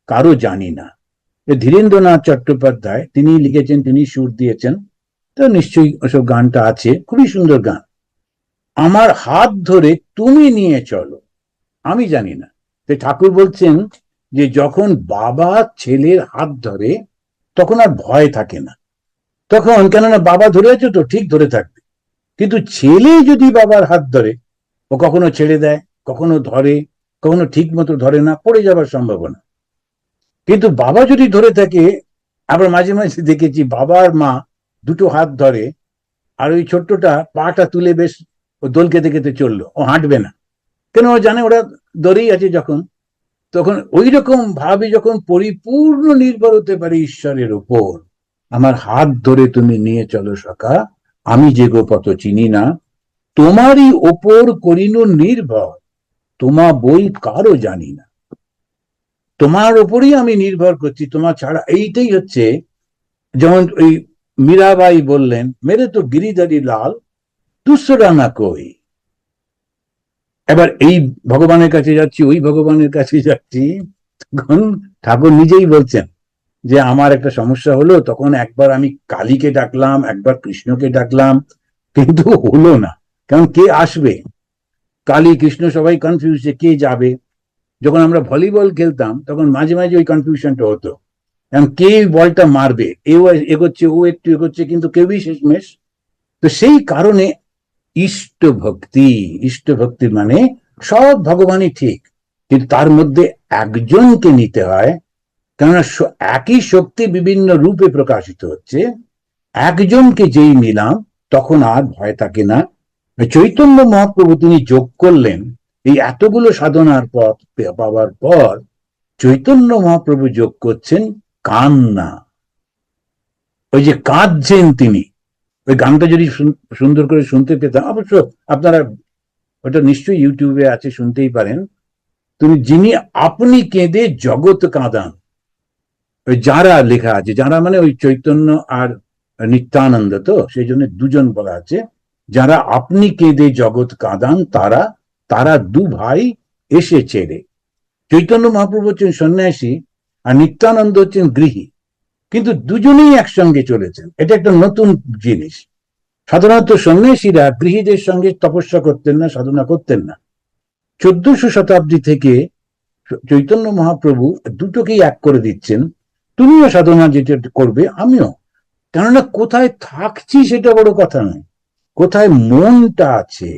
কারো জানি না। ধীরেন্দ্রনাথ চট্টোপাধ্যায় তিনি লিখেছেন, তিনি সুর দিয়েছেন, তো নিশ্চয়ই ওসব গানটা আছে, খুবই সুন্দর গান। আমার হাত ধরে তুমি নিয়ে চলো, আমি জানি না। তো ঠাকুর বলছেন যে যখন বাবা ছেলের হাত ধরে, তখন আর ভয় থাকে না। তখন কেননা বাবা ধরে আছে তো ঠিক ধরে থাকবে, কিন্তু ছেলে যদি বাবার হাত ধরে, ও কখনো ছেড়ে দেয়, কখনো ধরে, কখনো ঠিক মতো ধরে না, পড়ে যাবার সম্ভাবনা। কিন্তু বাবা যদি ধরে থাকে, আবার মাঝে মাঝে দেখেছি বাবা আর মা দুটো হাত ধরে, আর ওই ছোট্টটা পাটা তুলে বেশ ও দোল খেতে খেতে চললো, ও হাঁটবে না, কেন ও জানে ওরা ধরেই আছে যখন। তখন ওই রকম ভাবে যখন পরিপূর্ণ নির্ভর হতে পারে ঈশ্বরের উপর, আমার হাত ধরে তুমি নিয়ে চলো সখা, আমি যে গো পথ চিনি না, তোমারই ওপর করিনু নির্ভর, তোমা বই কারো জানি না, তোমার ওপরই আমি নির্ভর করছি, তোমার ছাড়া। এইটাই হচ্ছে, যেমন ওই মীরাবাই বললেন, মেরে তো গিরিধারী লাল দুসরা না কই। এবার এই ভগবানের কাছে যাচ্ছি, ওই ভগবানের কাছে যাচ্ছি, তখন ঠাকুর নিজেই বলছেন যে আমার একটা সমস্যা হলো, তখন একবার আমি কালীকে ডাকলাম, একবার কৃষ্ণকে ডাকলাম, কিন্তু হলো না। কারণ কে আসবে? কালী কৃষ্ণ সবাই কনফিউজ যে কে যাবে। যখন আমরা ভলিবল খেলতাম তখন মাঝে মাঝে ওই কনফিউশনটা হতো, কারণ কে বলটা মারবে, এও এগোচ্ছে, ও একটু এগোচ্ছে, কিন্তু কেউই শেষমেশ। তো সেই কারণে ইষ্ট ভক্তি, ইষ্ট ভক্তির মানে সব ভগবানই ঠিক, কিন্তু তার মধ্যে একজনকে নিতে হয়। কেননা একই শক্তি বিভিন্ন রূপে প্রকাশিত হচ্ছে, একজনকে যেই নিলাম তখন আর ভয় থাকে না। চৈতন্য মহাপ্রভু তিনি যোগ করলেন, এই এতগুলো সাধনার পথ পাওয়ার পর চৈতন্য মহাপ্রভু যোগ করছেন কান্না। ওই যে কাঁদছেন তিনি, ওই গানটা যদি সুন্দর করে শুনতে পেতাম, অবশ্য আপনারা ওটা নিশ্চয়ই ইউটিউবে আছে, শুনতেই পারেন। তুমি যিনি আপনি কেঁদে জগৎ কাঁদান, ওই যারা লেখা আছে, যারা মানে ওই চৈতন্য আর নিত্যানন্দ, তো সেই জন্য দুজন বলা আছে, যারা আপনি কেঁদে জগৎ কাঁদান, তারা তারা দু ভাই এসেছে রে। চৈতন্য মহাপ্রভু হচ্ছেন সন্ন্যাসী, আর নিত্যানন্দ হচ্ছেন গৃহী, কিন্তু দুজনেই একসঙ্গে চলেছেন। এটা একটা নতুন জিনিস। সাধারণত সন্ন্যাসীরা গৃহীদের সঙ্গে তপস্যা করতেন না, সাধনা করতেন না। 1400 শতাব্দী থেকে চৈতন্য মহাপ্রভু দুটোকেই এক করে দিচ্ছেন, তুমিও সাধনা যেটা করবে, আমিও। কেননা কোথায় থাকছি সেটা বড় কথা নয়, কোথায় মনটা আছে।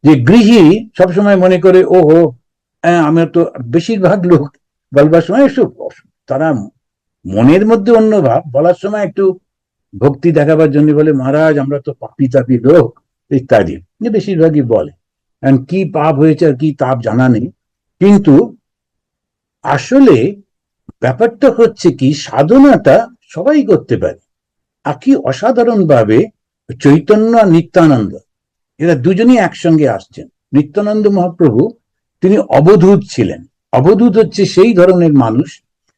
যে গৃহী সবসময় মনে করে ওহো, আমি তো, বেশিরভাগ লোক বলবার সময় একটু তারা মনের মধ্যে অন্য ভাব, বলার সময় একটু ভক্তি দেখাবার জন্য বলে মহারাজ আমরা তো পাপি তাপি লোক ইত্যাদি, বেশিরভাগই বলে। কি পাপ হয়েছে আর কি তাপ জানা নেই। কিন্তু আসলে ব্যাপারটা হচ্ছে কি, সাধনাটা সবাই করতে পারে। আর কি অসাধারণ ভাবে চৈতন্য আর নিত্যানন্দ এরা দুজনই একসঙ্গে আসছেন। নিত্যানন্দ মহাপ্রভু তিনি অবধূত ছিলেন। অবধূত হচ্ছে সেই ধরনের মানুষ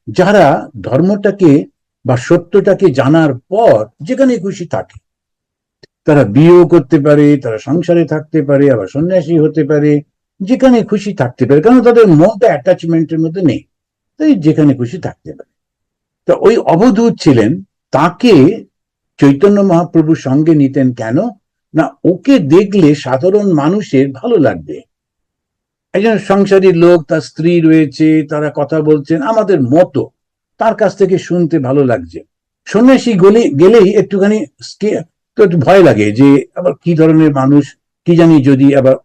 যারা ধর্মটাকে বা সত্যটাকে জানার পর যেখানে খুশি থাকে, তারা বিয়েও করতে পারে, তারা সংসারে থাকতে পারে, আবার সন্ন্যাসী হতে পারে, যেখানে খুশি থাকতে পারে, কারণ তাদের মনটা অ্যাটাচমেন্টের মধ্যে নেই, তাই যেখানে খুশি থাকতে পারে। তো ওই অবধূত ছিলেন, তাকে চৈতন্য মহাপ্রভু সঙ্গে নিতেন কেন না, ওকে দেখলে সাধারণ মানুষের ভালো লাগবে। একজন সংসারী লোক, তার স্ত্রী রয়েছে, তারা কথা বলছেন আমাদের মতো, তার কাছ থেকে শুনতে ভালো লাগছে। সন্ন্যাসী গেলেই একটুখানি তো একটু ভয় লাগে যে আবার কি ধরনের মানুষ, কি জানি যদি আবার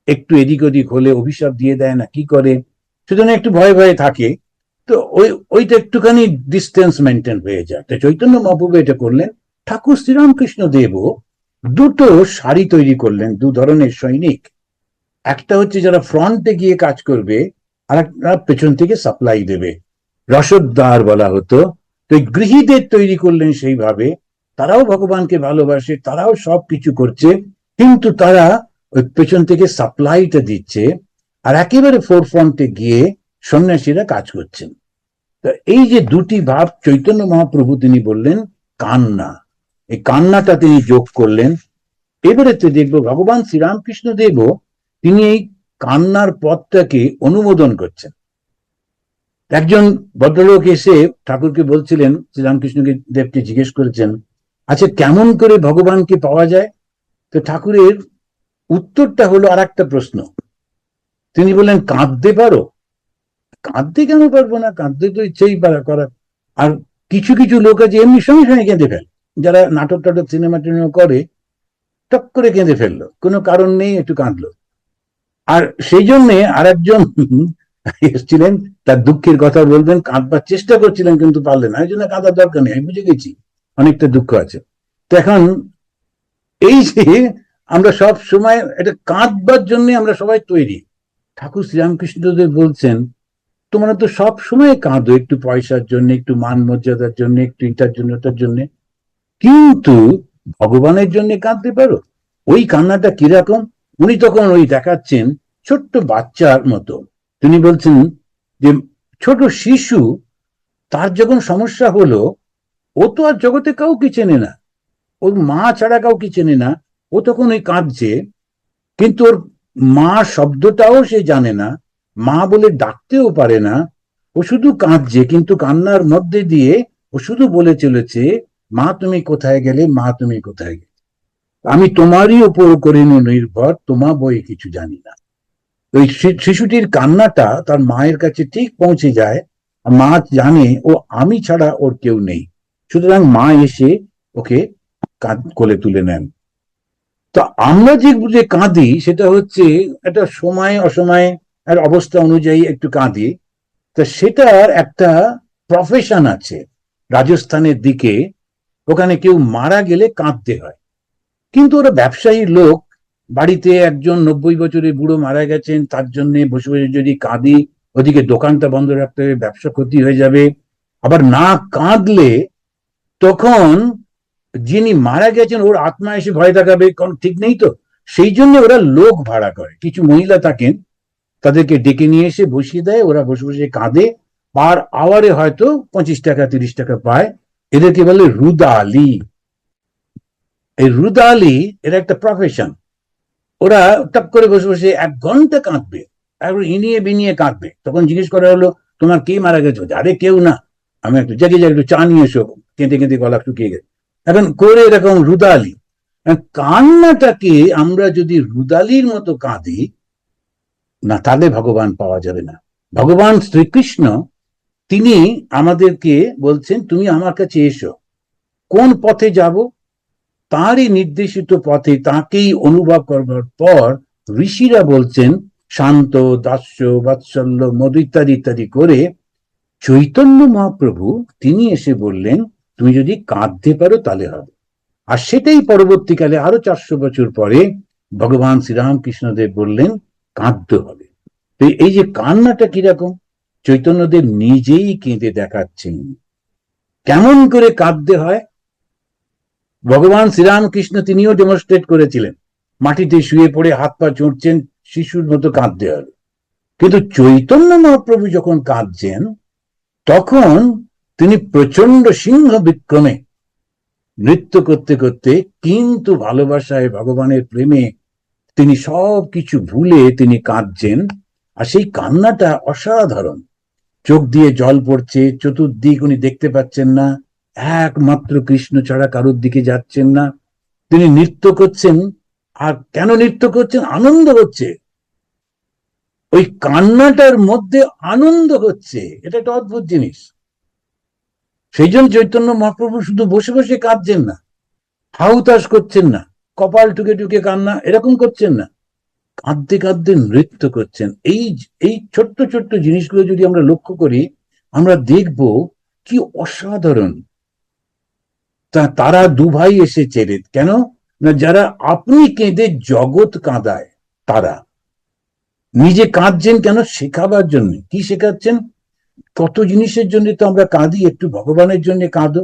একটু এদিক ওদিক হলে অভিশাপ দিয়ে দেয় না কি করে, সেজন্য একটু ভয়ে ভয়ে থাকে। তো ওইটা একটুখানি ডিস্টেন্স মেনটেন হয়ে যায়। তো চৈতন্য মহাপ্রভু এটা করলেন। ঠাকুর শ্রীরামকৃষ্ণ দেবও দুটো শাড়ি তৈরি করলেন, দু ধরনের সৈনিক। একটা হচ্ছে যারা ফ্রন্টে গিয়ে কাজ করবে, আর একটা পেছন থেকে সাপ্লাই দেবে, রসদদার বলা হতো। তো গৃহীদের তৈরি করলেন সেইভাবে, তারাও ভগবানকে ভালোবাসে, তারাও সব কিছু করছে, কিন্তু তারা ওই পেছন থেকে সাপ্লাইটা দিচ্ছে, আর একেবারে ফোর ফ্রন্টে গিয়ে সন্ন্যাসীরা কাজ করছেন। তো এই যে দুটি ভাব চৈতন্য মহাপ্রভু তিনি বললেন কান্না, এই কান্নাটা তিনি যোগ করলেন। এবারে তো দেখবো ভগবান শ্রীরামকৃষ্ণ দেবও তিনি এই কান্নার পথটাকে অনুমোদন করছেন। একজন ভদ্রলোক এসে ঠাকুরকে বলছিলেন, শ্রীরামকৃষ্ণকে দেবকে জিজ্ঞেস করেছেন, আচ্ছা কেমন করে ভগবানকে পাওয়া যায়? তো ঠাকুরের উত্তরটা হলো আর একটা প্রশ্ন। তিনি বললেন, কাঁদতে পারো? কাঁদতে কেন পারবো না, কাঁদতে তো ইচ্ছেই করার। আর কিছু কিছু লোক আছে এমনি সঙ্গে সঙ্গে কেঁদে ফেলে, যারা নাটক টাটক সিনেমা টিনেমা করে, টক করে কেঁদে ফেললো, কোনো কারণ নেই, একটু কাঁদলো। আর সেই জন্যে আর একজন এসেছিলেন, তার দুঃখের কথা বলবেন, কাঁদবার চেষ্টা করছিলেন কিন্তু পারলেন না, এই জন্য কাঁদার দরকার নেই, আমি বুঝে গেছি অনেকটা দুঃখ আছে। তো এখন এই যে আমরা সব সময় এটা কাঁদবার জন্য আমরা সবাই তৈরি। ঠাকুর শ্রীরামকৃষ্ণদেব বলছেন, তোমরা তো সব সময় কাঁদো, একটু পয়সার জন্য, একটু মান মর্যাদার জন্য, একটু এটার জন্য ওটার জন্য, কিন্তু ভগবানের জন্য কাঁদতে পারো? ওই কান্নাটা কিরকম? উনি তখন ওই দেখাচ্ছেন ছোট্ট বাচ্চার মতো। তিনি বলছেন যে ছোট শিশু, তার যখন সমস্যা হলো, ও তো আর জগতে কাউকে চেনে না, ওর মা ছাড়া কাউকে চেনে না, ও তখন ওই কাঁদছে, কিন্তু ওর মা শব্দটাও সে জানে না, মা বলে ডাকতেও পারে না, ও শুধু কাঁদছে, কিন্তু কান্নার মধ্যে দিয়ে ও শুধু বলে চলেছে, মা তুমি কোথায় গেলে, মা তুমি কোথায় গেলে, আমি তোমারই উপর করিনু নির্ভর, তোমা বই কিছু জানি না। ওই শিশুটির কান্নাটা তার মায়ের কাছে ঠিক পৌঁছে যায়, মা জানে ও আমি ছাড়া ওর কেউ নেই, সুতরাং মা এসে ওকে কোলে তুলে নেন। তো আমরা যে কাঁদি, সেটা হচ্ছে একটা সময় অসময়ে আর অবস্থা অনুযায়ী একটু কাঁদি। তা সেটার একটা প্রফেশন আছে। রাজস্থানের দিকে ওখানে কেউ মারা গেলে কাঁদতে হয়, কিন্তু ওরা ব্যবসায়ী লোক, বাড়িতে একজন 90 বছরের বুড়ো মারা গেছেন, তার জন্য বসে বসে যদি কাঁদি, ওদিকে দোকানটা বন্ধ রাখতে হবে, ব্যবসা ক্ষতি হয়ে যাবে। আবার না কাঁদলে তখন যিনি মারা গেছেন ওর আত্মা এসে ভয় দেখাবে, কারণ ঠিক নেই তো। সেই জন্য ওরা লোক ভাড়া করে, কিছু মহিলা থাকেন, তাদেরকে ডেকে নিয়ে এসে বসিয়ে দেয়, ওরা বসে বসে কাঁদে, পার আওয়ারে হয়তো 25 টাকা 30 টাকা পায়। এদেরকে বলে রুদালি। এই রুদালি এর একটা প্রফেশন। ওরা টপ করে বসে বসে 1 ঘন্টা কাঁদবে, একবার ইনিয়ে বিনিয়ে কাঁদবে। তখন জিজ্ঞেস করা হলো, তোমার কে মারা গেছে? আরে কেউ না, আমি একটু জেগে একটু চা নিয়ে এসো, কেঁদে কেঁদে গলা শুকিয়ে গেছে। এখন করে এরকম রুদালি। কান্নাটাকে আমরা যদি রুদালির মতো কাঁদি না, তাহলে ভগবান পাওয়া যাবে না। ভগবান শ্রীকৃষ্ণ তিনি আমাদেরকে বলছেন, তুমি আমার কাছে এসো। কোন পথে যাব? তারই নির্দেশিত পথে তাকেই অনুভব করবার পর ঋষিরা বলছেন, শান্ত, দাস্য, বাৎসল্য, মধু ইত্যাদি ইত্যাদি করে চৈতন্য মহাপ্রভু তিনি এসে বললেন, তুমি যদি কাঁদতে পারো তাহলে হবে। আর সেটাই পরবর্তীকালে আরো 400 বছর পরে ভগবান শ্রীরামকৃষ্ণদেব বললেন, কাঁদতে হবে। তো এই যে কান্নাটা কিরকম, চৈতন্যদেব নিজেই কেঁদে দেখাচ্ছেন কেমন করে কাঁদতে হয়। ভগবান শ্রীরামকৃষ্ণ তিনিও ডেমনস্ট্রেট করেছিলেন, মাটিতে শুয়ে পড়ে হাত পা চড়ছেন, শিশুর মতো কাঁদতে হবে। কিন্তু চৈতন্য মহাপ্রভু যখন কাঁদছেন, তখন তিনি প্রচন্ড সিংহ বিক্রমে নৃত্য করতে করতে, কিন্তু ভালোবাসায়, ভগবানের প্রেমে তিনি সব কিছু ভুলে তিনি কাঁদছেন। আর সেই কান্নাটা অসাধারণ, চোখ দিয়ে জল পড়ছে, চতুর্দিক উনি দেখতে পাচ্ছেন না, একমাত্র কৃষ্ণ ছাড়া কারোর দিকে যাচ্ছেন না, তিনি নৃত্য করছেন। আর কেন নৃত্য করছেন? আনন্দ হচ্ছে, ওই কান্নাটার মধ্যে আনন্দ হচ্ছে। এটা একটা অদ্ভুত জিনিস। সেই জন্য চৈতন্য মহাপ্রভু শুধু বসে বসে কাঁদছেন না, হাউতাস করছেন না, কপাল টুকে টুকে কান্না এরকম করছেন না, কাঁদতে কাঁদতে নৃত্য করছেন। এই এই ছোট্ট ছোট্ট জিনিসগুলো যদি আমরা লক্ষ্য করি, আমরা দেখব কি অসাধারণ। তারা দু ভাই এসেছে, কেন না, যারা আপনি কেঁদে জগৎ কাঁদায়, তারা নিজে কাঁদছেন কেন? শেখাবার জন্য। কি শেখাচ্ছেন? কত জিনিসের জন্য তো আমরা কাঁদি, একটু ভগবানের জন্য কাঁদো।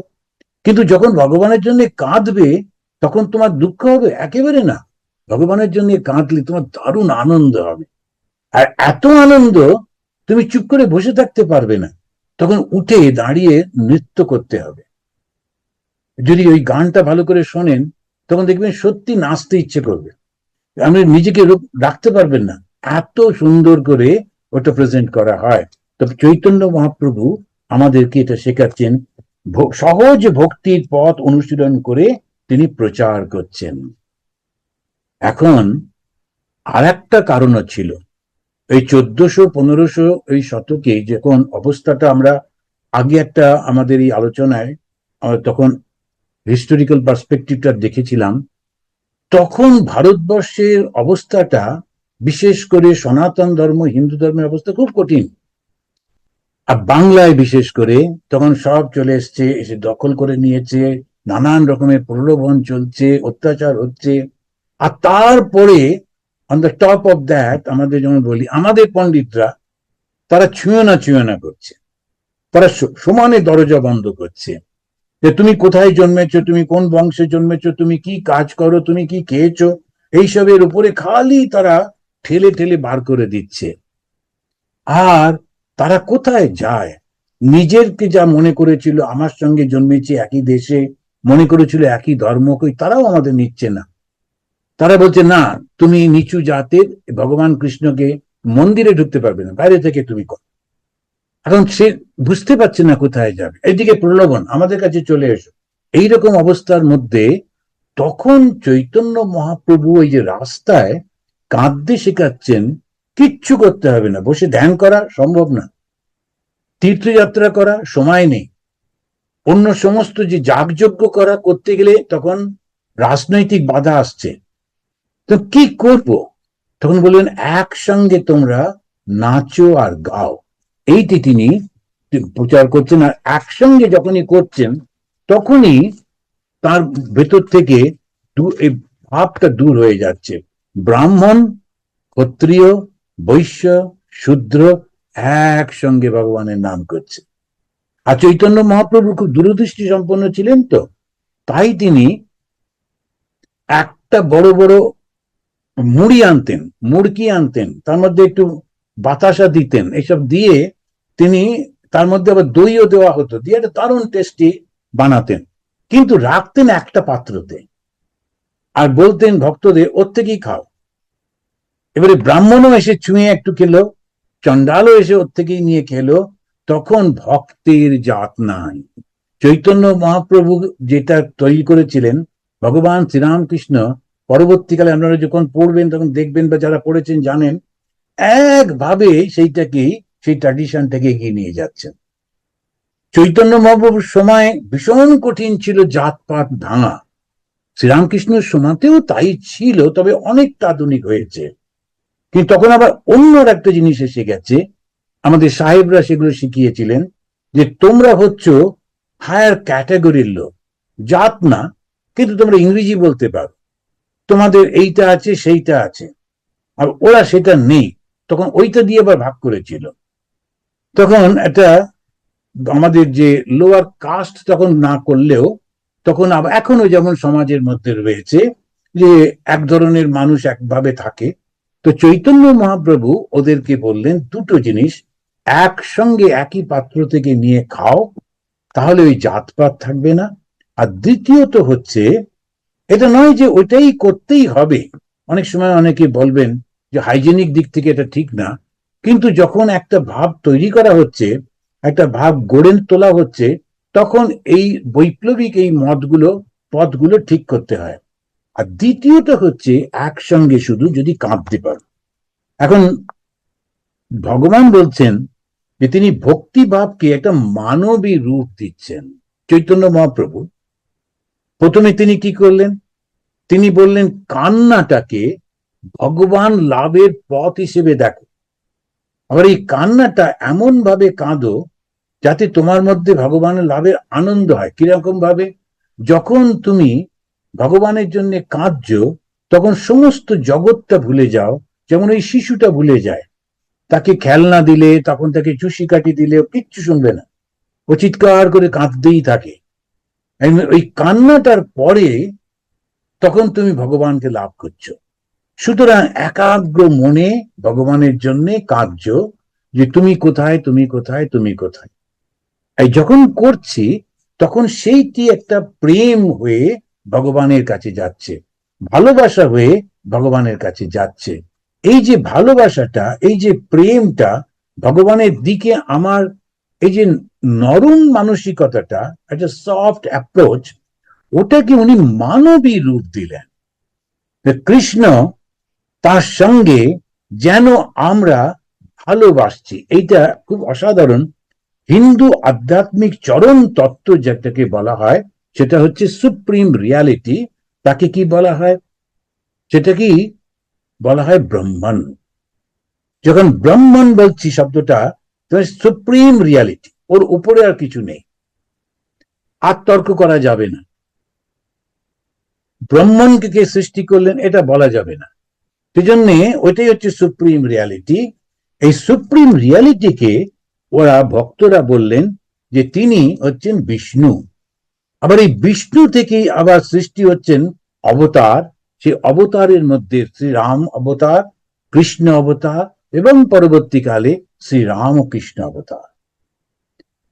কিন্তু যখন ভগবানের জন্য কাঁদবে, তখন তোমার দুঃখ হবে? একেবারে না। ভগবানের জন্য কাঁদলে তোমার দারুণ আনন্দ হবে। আর এত আনন্দ, তুমি চুপ করে বসে থাকতে পারবে না, তখন উঠে দাঁড়িয়ে নৃত্য করতে হবে। যদি ওই গানটা ভালো করে শোনেন, তখন দেখবেন সত্যি নাচতে ইচ্ছে করবে, আপনি নিজেকে রাখতে পারবেন না, এত সুন্দর করে ওটা প্রেজেন্ট করা হয়। তবে চৈতন্য মহাপ্রভু আমাদেরকে এটা শেখাচ্ছেন, সহজ ভক্তির পথ অনুশীলন করে তিনি প্রচার করছেন। এখন আর একটা কারণও ছিল, এই 1400-1500 এই শতকে যখন অবস্থাটা আমরা আগে একটা আমাদের এই আলোচনায় তখন হিস্টোরিক্যাল পার্সপেক্টিভটা দেখেছিলাম, তখন ভারতবর্ষের অবস্থাটা, বিশেষ করে সনাতন ধর্ম হিন্দু ধর্মের অবস্থা খুব কঠিন। আর বাংলায় বিশেষ করে তখন সব চলে এসছে, এসে দখল করে নিয়েছে, নানান রকমের প্রলোভন চলছে, অত্যাচার হচ্ছে। আর তারপরে on the top of that, আমাদের যেমন বলি, আমাদের পণ্ডিতরা তারা ছুঁয়ো না করছে, তারা সমানে দরজা বন্ধ করছে যে তুমি কোথায় জন্মেছো, তুমি কোন বংশে জন্মেছো, তুমি কি কাজ করো, তুমি কি খেয়েছো, এইসবের উপরে খালি তারা ঠেলে ঠেলে বার করে দিচ্ছে। আর তারা কোথায় যায়? নিজেরকে যা মনে করেছিল আমার সঙ্গে জন্মেছে একই দেশে, মনে করেছিল একই ধর্ম, কই তারাও আমাদের নিচ্ছে না। তারা বলছে না, তুমি নিচু জাতের, ভগবান কৃষ্ণকে মন্দিরে ঢুকতে পারবে না, বাইরে থেকে তুমি কর। এখন সে বুঝতে পারছে না কোথায় যাবে, এইদিকে প্রলোভন, আমাদের কাছে চলে এসো। এইরকম অবস্থার মধ্যে তখন চৈতন্য মহাপ্রভু ওই যে রাস্তায় কাঁদতে শেখাচ্ছেন, কিচ্ছু করতে হবে না, বসে ধ্যান করা সম্ভব না, তীর্থযাত্রা করা সময় নেই, অন্য সমস্ত যে যাগযজ্ঞ করা করতে গেলে তখন রাজনৈতিক বাধা আসছে, তো কি করব? তখন বললেন একসঙ্গে তোমরা নাচো আর গাও। এইটি তিনি প্রচার করছেন। আর একসঙ্গে যখনই করছেন তখনই তার ভেতর থেকে এই ভাবটা দূর হয়ে যাচ্ছে। ব্রাহ্মণ, ক্ষত্রিয়, বৈশ্য, শূদ্র একসঙ্গে ভগবানের নাম করছে। আর চৈতন্য মহাপ্রভু খুব দূরদৃষ্টি সম্পন্ন ছিলেন, তো তাই তিনি একটা বড় বড় মুড়ি আনতেন, মুড়কি আনতেন, তার মধ্যে একটু বাতাসা দিতেন, এসব দিয়ে তিনি, তার মধ্যে আবার দইও দেওয়া হতো, দিয়ে একটা দারুণ টেস্টি বানাতেন, কিন্তু রাখতেন একটা পাত্রতে আর বলতেন ভক্তদের ওর থেকেই খাও। এবারে ব্রাহ্মণও এসে ছুঁয়ে একটু খেলো, চণ্ডালও এসে ওর থেকেই নিয়ে খেলো, তখন ভক্তের জাত নাই। চৈতন্য মহাপ্রভু যেটা তৈরি করেছিলেন, ভগবান শ্রীরামকৃষ্ণ পরবর্তীকালে আপনারা যখন পড়বেন তখন দেখবেন, বা যারা পড়েছেন জানেন, একভাবে সেইটাকেই, সেই ট্র্যাডিশনটাকে এগিয়ে নিয়ে যাচ্ছেন। চৈতন্য মহাপ্রভুর সময় ভীষণ কঠিন ছিল জাতপাত ভাঙা, শ্রীরামকৃষ্ণের সময়তেও তাই ছিল, তবে অনেকটা আধুনিক হয়েছে। কিন্তু তখন আবার অন্য একটা জিনিস এসে গেছে, আমাদের সাহেবরা সেগুলো শিখিয়েছিলেন, যে তোমরা হচ্ছ হায়ার ক্যাটাগরির লোক, জাত না, কিন্তু তোমরা ইংরেজি বলতে পারো, তোমাদের এইটা আছে সেইটা আছে, আর ওরা সেটা নেই। তখন ওইটা দিয়ে আবার ভাগ করেছিল। তখন এটা আমাদের যে লোয়ার কাস্ট তখন না করলেও, তখন আবার এখনো যেমন সমাজের মধ্যে রয়েছে যে এক ধরনের মানুষ একভাবে থাকে, তো চৈতন্য মহাপ্রভু ওদেরকে বললেন দুটো জিনিস, একসঙ্গে একই পাত্র থেকে নিয়ে খাও, তাহলে ওই জাতপাত থাকবে না। আর দ্বিতীয়ত হচ্ছে, এটা নয় যে ওইটাই করতেই হবে। অনেক সময় অনেকে বলবেন যে হাইজেনিক দিক থেকে এটা ঠিক না, কিন্তু যখন একটা ভাব তৈরি করা হচ্ছে, একটা ভাব গড়ে তোলা হচ্ছে, তখন এই বৈপ্লবিক এই পথগুলো ঠিক করতে হয়। আর দ্বিতীয়টা হচ্ছে একসঙ্গে শুধু যদি কাঁদতে পারো। এখন ভগবান বলছেন যে তিনি ভক্তি ভাবকে একটা মানবী রূপ দিচ্ছেন। চৈতন্য মহাপ্রভু প্রথমে তিনি কি করলেন? তিনি বললেন কান্নাটাকে ভগবান লাভের পথ হিসেবে দেখো। আবার এই কান্নাটা এমন ভাবে কাঁদো যাতে তোমার মধ্যে ভগবানের লাভের আনন্দ হয়। কিরকম ভাবে? যখন তুমি ভগবানের জন্য কাঁদছো, তখন সমস্ত জগৎটা ভুলে যাও, যেমন ওই শিশুটা ভুলে যায়। তাকে খেলনা দিলে, তখন তাকে চুষি কাটি দিলে কিচ্ছু শুনবে না, ও চিৎকার করে কাঁদতেই থাকে। ওই কান্নাটার পরে তখন তুমি ভগবানকে লাভ করছো। সুতরাং একাগ্র মনে ভগবানের জন্য কাঁদছো, যে তুমি কোথায়, তুমি কোথায়, তুমি কোথায়। এই যখন করছি, তখন সেইটি একটা প্রেম হয়ে ভগবানের কাছে যাচ্ছে, ভালোবাসা হয়ে ভগবানের কাছে যাচ্ছে। এই যে ভালোবাসাটা, এই যে প্রেমটা ভগবানের দিকে, আমার এই যে নরম মানসিকতাটা, একটা সফট অ্যাপ্রোচ, ওটাকে উনি মানবী রূপ দিলেন। কৃষ্ণ তার সঙ্গে যেন আমরা ভালোবাসছি, এইটা খুব অসাধারণ। হিন্দু আধ্যাত্মিক চরম তত্ত্ব যেটাকে বলা হয়, সেটা হচ্ছে সুপ্রিম রিয়ালিটি। তাকে কি বলা হয়? সেটা কি বলা হয়? ব্রহ্মণ। যখন ব্রহ্মণ বলছি শব্দটা, সুপ্রিম রিয়ালিটি, ওর উপরে আর কিছু নেই, আর তর্ক করা যাবে না। ব্রহ্মণকে কে সৃষ্টি করলেন এটা বলা যাবে না। সেজন্য ওইটাই হচ্ছে সুপ্রিম রিয়ালিটি। এই সুপ্রিম রিয়ালিটিকে ওরা ভক্তরা বললেন যে তিনি হচ্ছেন বিষ্ণু। আবার এই বিষ্ণু থেকেই আবার সৃষ্টি হচ্ছেন অবতার। সেই অবতারের মধ্যে শ্রীরাম অবতার, কৃষ্ণ অবতার এবং পরবর্তীকালে শ্রীরামকৃষ্ণ অবতার।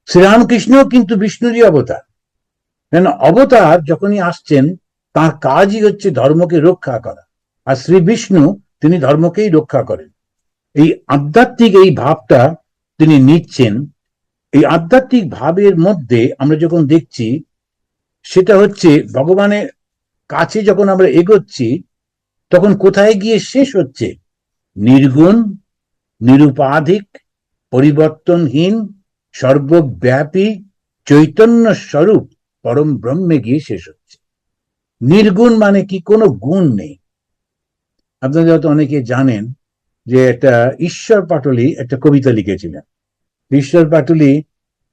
শ্রীরামকৃষ্ণ কিন্তু বিষ্ণুরই অবতার। কেন, অবতার যখনই আসছেন তার কাজই হচ্ছে ধর্মকে রক্ষা করা, আর শ্রী বিষ্ণু তিনি ধর্মকেই রক্ষা করেন। এই আধ্যাত্মিক এই ভাবটা তিনি নিচ্ছেন। এই আধ্যাত্মিক ভাবের মধ্যে আমরা যখন দেখছি, সেটা হচ্ছে ভগবানের কাছে যখন আমরা এগোচ্ছি, তখন কোথায় গিয়ে শেষ হচ্ছে? নির্গুণ, নিরুপাধিক, পরিবর্তনহীন, সর্বব্যাপী চৈতন্য স্বরূপ পরম ব্রহ্মে গিয়ে শেষ হচ্ছে। নির্গুণ মানে কি? কোনো গুণ নেই। আপনারা হয়তো অনেকে জানেন যে একটা ঈশ্বর পাটলি একটা কবিতা লিখেছিলেন। ঈশ্বর পাটলি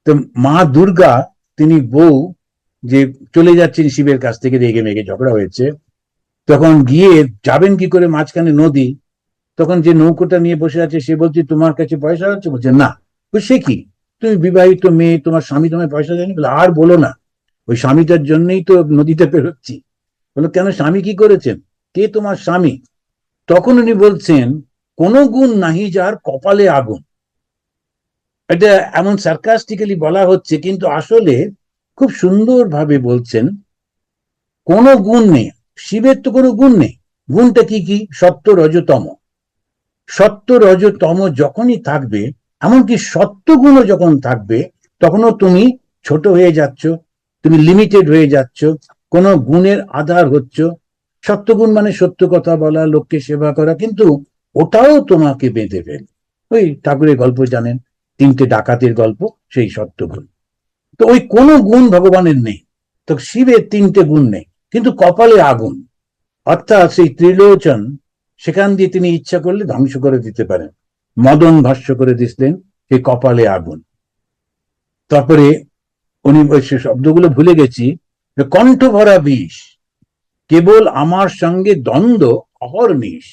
তো মা দুর্গা, তিনি বউ যে চলে যাচ্ছেন শিবের কাছ থেকে, রেগে মেগে ঝগড়া হয়েছে, তখন গিয়ে যাবেন কি করে মাঝখানে নদী, তখন যে নৌকোটা নিয়ে বসে আছে সে বলছে তোমার কাছে পয়সা আছে? বলছে না। সে কি, তুমি বিবাহিত মেয়ে, তোমার স্বামী তোমায় পয়সা দেয়নি? বলে আর বলো না, ওই স্বামীটার জন্যই তো নদীতে পেরোচ্ছি। বলো কেন, স্বামী কি করেছেন? কে তোমার স্বামী? তখন উনি বলছেন কোন গুণ নাহি যার কপালে আগুন। এটা এমন সার্কাস্টিক্যালি বলা হচ্ছে, কিন্তু আসলে খুব সুন্দর ভাবে বলছেন কোনো গুণ নেই। শিবের তো কোনো গুণ নেই। গুণটা কি কি? সত্য রজতম। সত্য রজতম যখনই থাকবে, এমনকি সত্য গুণও যখন থাকবে, তখনও তুমি ছোট হয়ে যাচ্ছ, তুমি লিমিটেড হয়ে যাচ্ছ, কোন গুণের আধার হচ্ছ। সত্যগুণ মানে সত্য কথা বলা, লোককে সেবা করা, কিন্তু ওটাও তোমাকে বেঁধে ফেলে। ওই ঠাকুরের গল্প জানেন, তিনটে ডাকাতের গল্প, সেই সত্যগুণ। তো ওই কোন গুণ ভগবানের নেই। তো শিবের তিনটে গুণ নেই, কিন্তু কপালে আগুন, অর্থাৎ সেই ত্রিলোচন, সেখান দিয়ে তিনি ইচ্ছা করলে ধ্বংস করে দিতে পারেন। মদন ভাষ্য করে দিচ্ছেন সেই কপালে আগুন। তারপরে উনি সে শব্দগুলো ভুলে গেছি, কণ্ঠ ভরা বিষ, কেবল আমার সঙ্গে দ্বন্দ্ব অহর্নিশ।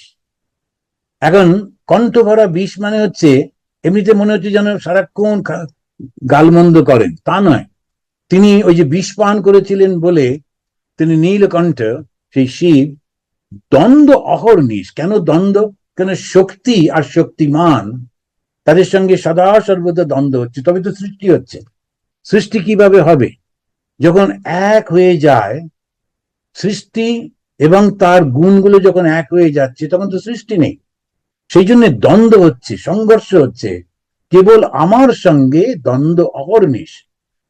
এখন কণ্ঠ ভরা বিষ মানে হচ্ছে, এমনিতে মনে হচ্ছে যেন সারাক্ষণ গালমন্দ করেন, তা নয়। তিনি ওই যে বিষ পান করেছিলেন বলে তিনি নীলকণ্ঠ, সেই শিব, দ্বন্দ্ব অহর্নিশ। কেন দ্বন্দ্ব? কেন শক্তি আর শক্তিমান তাদের সঙ্গে সদা সর্বদা দ্বন্দ্ব হচ্ছে, তবে তো সৃষ্টি হচ্ছে। সৃষ্টি কিভাবে হবে? যখন এক হয়ে যায় সৃষ্টি এবং তার গুণগুলো যখন এক হয়ে যাচ্ছে, তখন তো সৃষ্টি নেই। সেই জন্য দ্বন্দ্ব হচ্ছে, সংঘর্ষ হচ্ছে। কেবল আমার সঙ্গে দ্বন্দ্ব অহর্নিশ,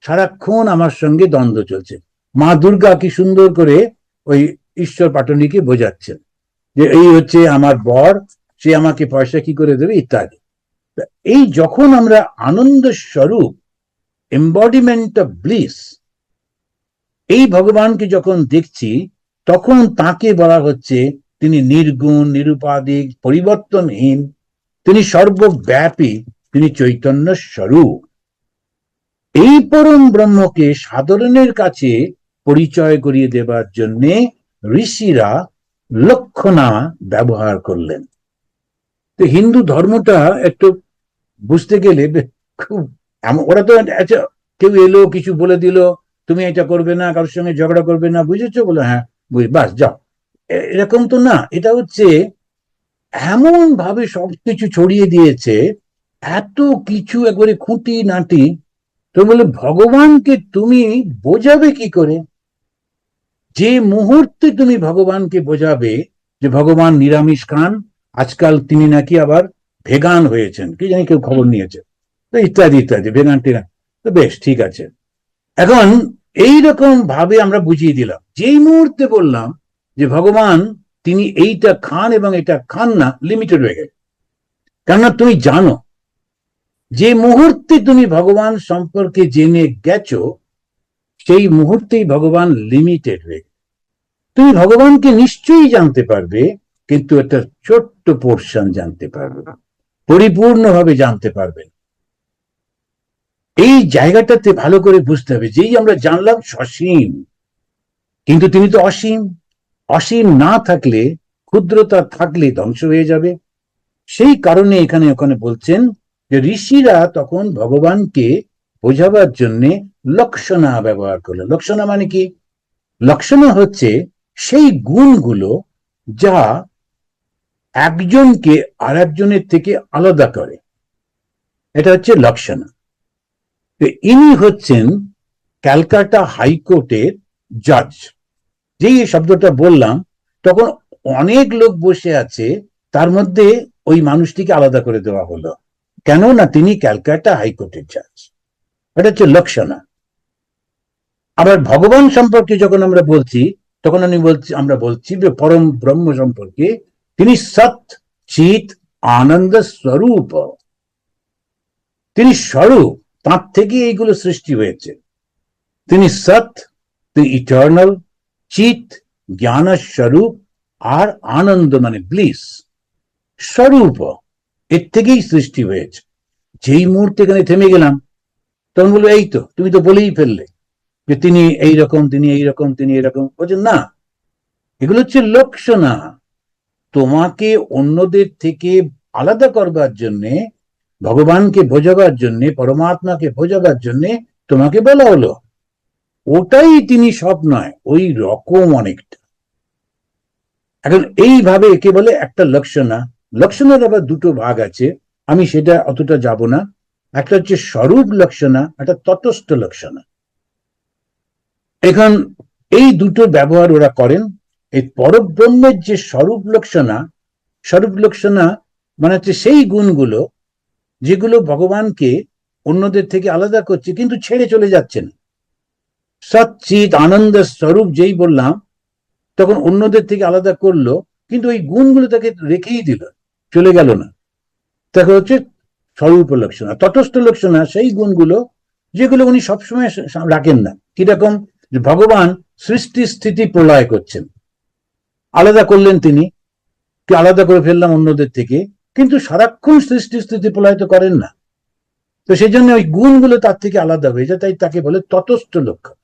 সারাক্ষণ আমার সঙ্গে দ্বন্দ্ব চলছে। মা দুর্গা কি সুন্দর করে ওই ঈশ্বর পাটনীকে বোঝাচ্ছেন যে এই হচ্ছে আমার বর, সে আমাকে পয়সা কি করে দেবে ইত্যাদি। এই যখন আমরা আনন্দ স্বরূপ, এম্বডিমেন্ট অফ ব্লিস, এই ভগবানকে যখন দেখছি, তখন তাকে বলা হচ্ছে তিনি নির্গুণ, নিরুপাধিক, পরিবর্তনহীন, তিনি সর্বব্যাপী, তিনি চৈতন্য স্বরূপ। এই পরম ব্রহ্মকে সাধারণের কাছে পরিচয় করিয়ে দেবার জন্য ঋষিরা লক্ষণা ব্যবহার করলেন। তো হিন্দু ধর্মটা একটু বুঝতে গেলে খুব, ওরা তো কেউ এলো কিছু বলে দিল, তুমি এটা করবে না, কারোর সঙ্গে ঝগড়া করবে না, বুঝেছো? বলে হ্যাঁ বুঝি, বাস যাও। এরকম তো না। এটা হচ্ছে এমন ভাবে সবকিছু ছড়িয়ে দিয়েছে, এত কিছু একবারে খুঁটি নাটি। তো বলে ভগবানকে তুমি বোঝাবে কি করে? যে মুহূর্তে তুমি ভগবানকে বোঝাবে যে ভগবান নিরামিষ খান, আজকাল তিনি নাকি আবার ভেগান হয়েছেন, কি জানি কেউ খবর নিয়েছে, তো ইত্যাদি ইত্যাদি, ভেগান টেগান, তো বেশ ঠিক আছে। এখন এইরকম ভাবে আমরা বুঝিয়ে দিলাম। যেই মুহূর্তে বললাম যে ভগবান তিনি এইটা খান এবং এটা খান না, লিমিটেড হয়ে গেছে। কেননা তুমি জানো, যে মুহূর্তে তুমি ভগবান সম্পর্কে জেনে গেছো, সেই মুহূর্তেই ভগবান লিমিটেড হয়ে গেছে। তুমি ভগবানকে নিশ্চয়ই জানতে পারবে, কিন্তু একটা ছোট্ট পোর্শন জানতে পারবে না, পরিপূর্ণভাবে জানতে পারবে না। এই জায়গাটাতে ভালো করে বুঝতে হবে, যেই আমরা জানলাম সসীম, কিন্তু তিনি তো অসীম। অসীম না থাকলে, ক্ষুদ্রতা থাকলে ধ্বংস হয়ে যাবে। সেই কারণে এখানে ওখানে বলছেন যে ঋষিরা তখন ভগবানকে বোঝাবার জন্য লক্ষণা ব্যবহার করলো। লক্ষণা মানে কি? লক্ষণা হচ্ছে সেই গুণগুলো যা একজনকে আর একজনের থেকে আলাদা করে, এটা হচ্ছে লক্ষণা। তো ইনি হচ্ছেন ক্যালকাটা হাইকোর্টের জাজ। যেই এই শব্দটা বললাম, তখন অনেক লোক বসে আছে, তার মধ্যে ওই মানুষটিকে আলাদা করে দেওয়া হলো। কেন না তিনি ক্যালকাটা হাইকোর্টের জাজ। এটা হচ্ছে লক্ষণা। আবার ভগবান সম্পর্কে যখন আমরা বলছি, তখন আমরা বলছি যে পরম ব্রহ্ম সম্পর্কে, তিনি সৎ চিত আনন্দ স্বরূপ। তিনি স্বরূপ, তার থেকে এইগুলো সৃষ্টি হয়েছে। তিনি সৎ, তিনি ইটার্নাল, চিত জ্ঞান স্বরূপ, আর আনন্দ মানে ব্লিস স্বরূপ, এর থেকেই সৃষ্টি হয়েছে। যেই মুহূর্তে এখানে থেমে গেলাম, তখন বলবো এই তো তুমি তো বলেই ফেললে যে তিনি এইরকম, তিনি এইরকম, তিনি এরকম। বলছেন না, এগুলো হচ্ছে লক্ষণা। তোমাকে অন্যদের থেকে আলাদা করবার জন্যে, ভগবানকে বোঝাবার জন্যে, পরমাত্মাকে বোঝাবার জন্যে তোমাকে বলা হলো। ওটাই তিনি সব নয়, ওই রকম অনেকটা। এখন এইভাবে একে বলে একটা লক্ষণা। লক্ষণার আবার দুটো ভাগ আছে, আমি সেটা অতটা যাব না। একটা হচ্ছে স্বরূপ লক্ষণা, একটা তটস্থ লক্ষণা। এখন এই দুটো ব্যবহার ওরা করেন। এই পরব্রহ্মের যে স্বরূপ লক্ষণা, স্বরূপ লক্ষণা মানে হচ্ছে সেই গুণগুলো যেগুলো ভগবানকে অন্যদের থেকে আলাদা করছে, কিন্তু ছেড়ে চলে যাচ্ছে না। সচ্চিৎ আনন্দ স্বরূপ যেই বললাম, তখন অন্যদের থেকে আলাদা করলো, কিন্তু ওই গুণগুলো তাকে রেখেই দিল, চলে গেল না। তাকে হচ্ছে স্বরূপ লক্ষণা। তটস্থ লক্ষণা সেই গুণগুলো যেগুলো উনি সবসময় রাখেন না। কিরকম? ভগবান সৃষ্টি স্থিতি প্রলয় করছেন, আলাদা করলেন তিনি, কি আলাদা করে ফেললাম অন্যদের থেকে, কিন্তু সারাক্ষণ সৃষ্টি স্থিতি প্রলয় তো করেন না। তো সেই জন্য ওই গুণগুলো তার থেকে আলাদা হয়ে যায়, তাই তাকে বলে তটস্থ লক্ষণ।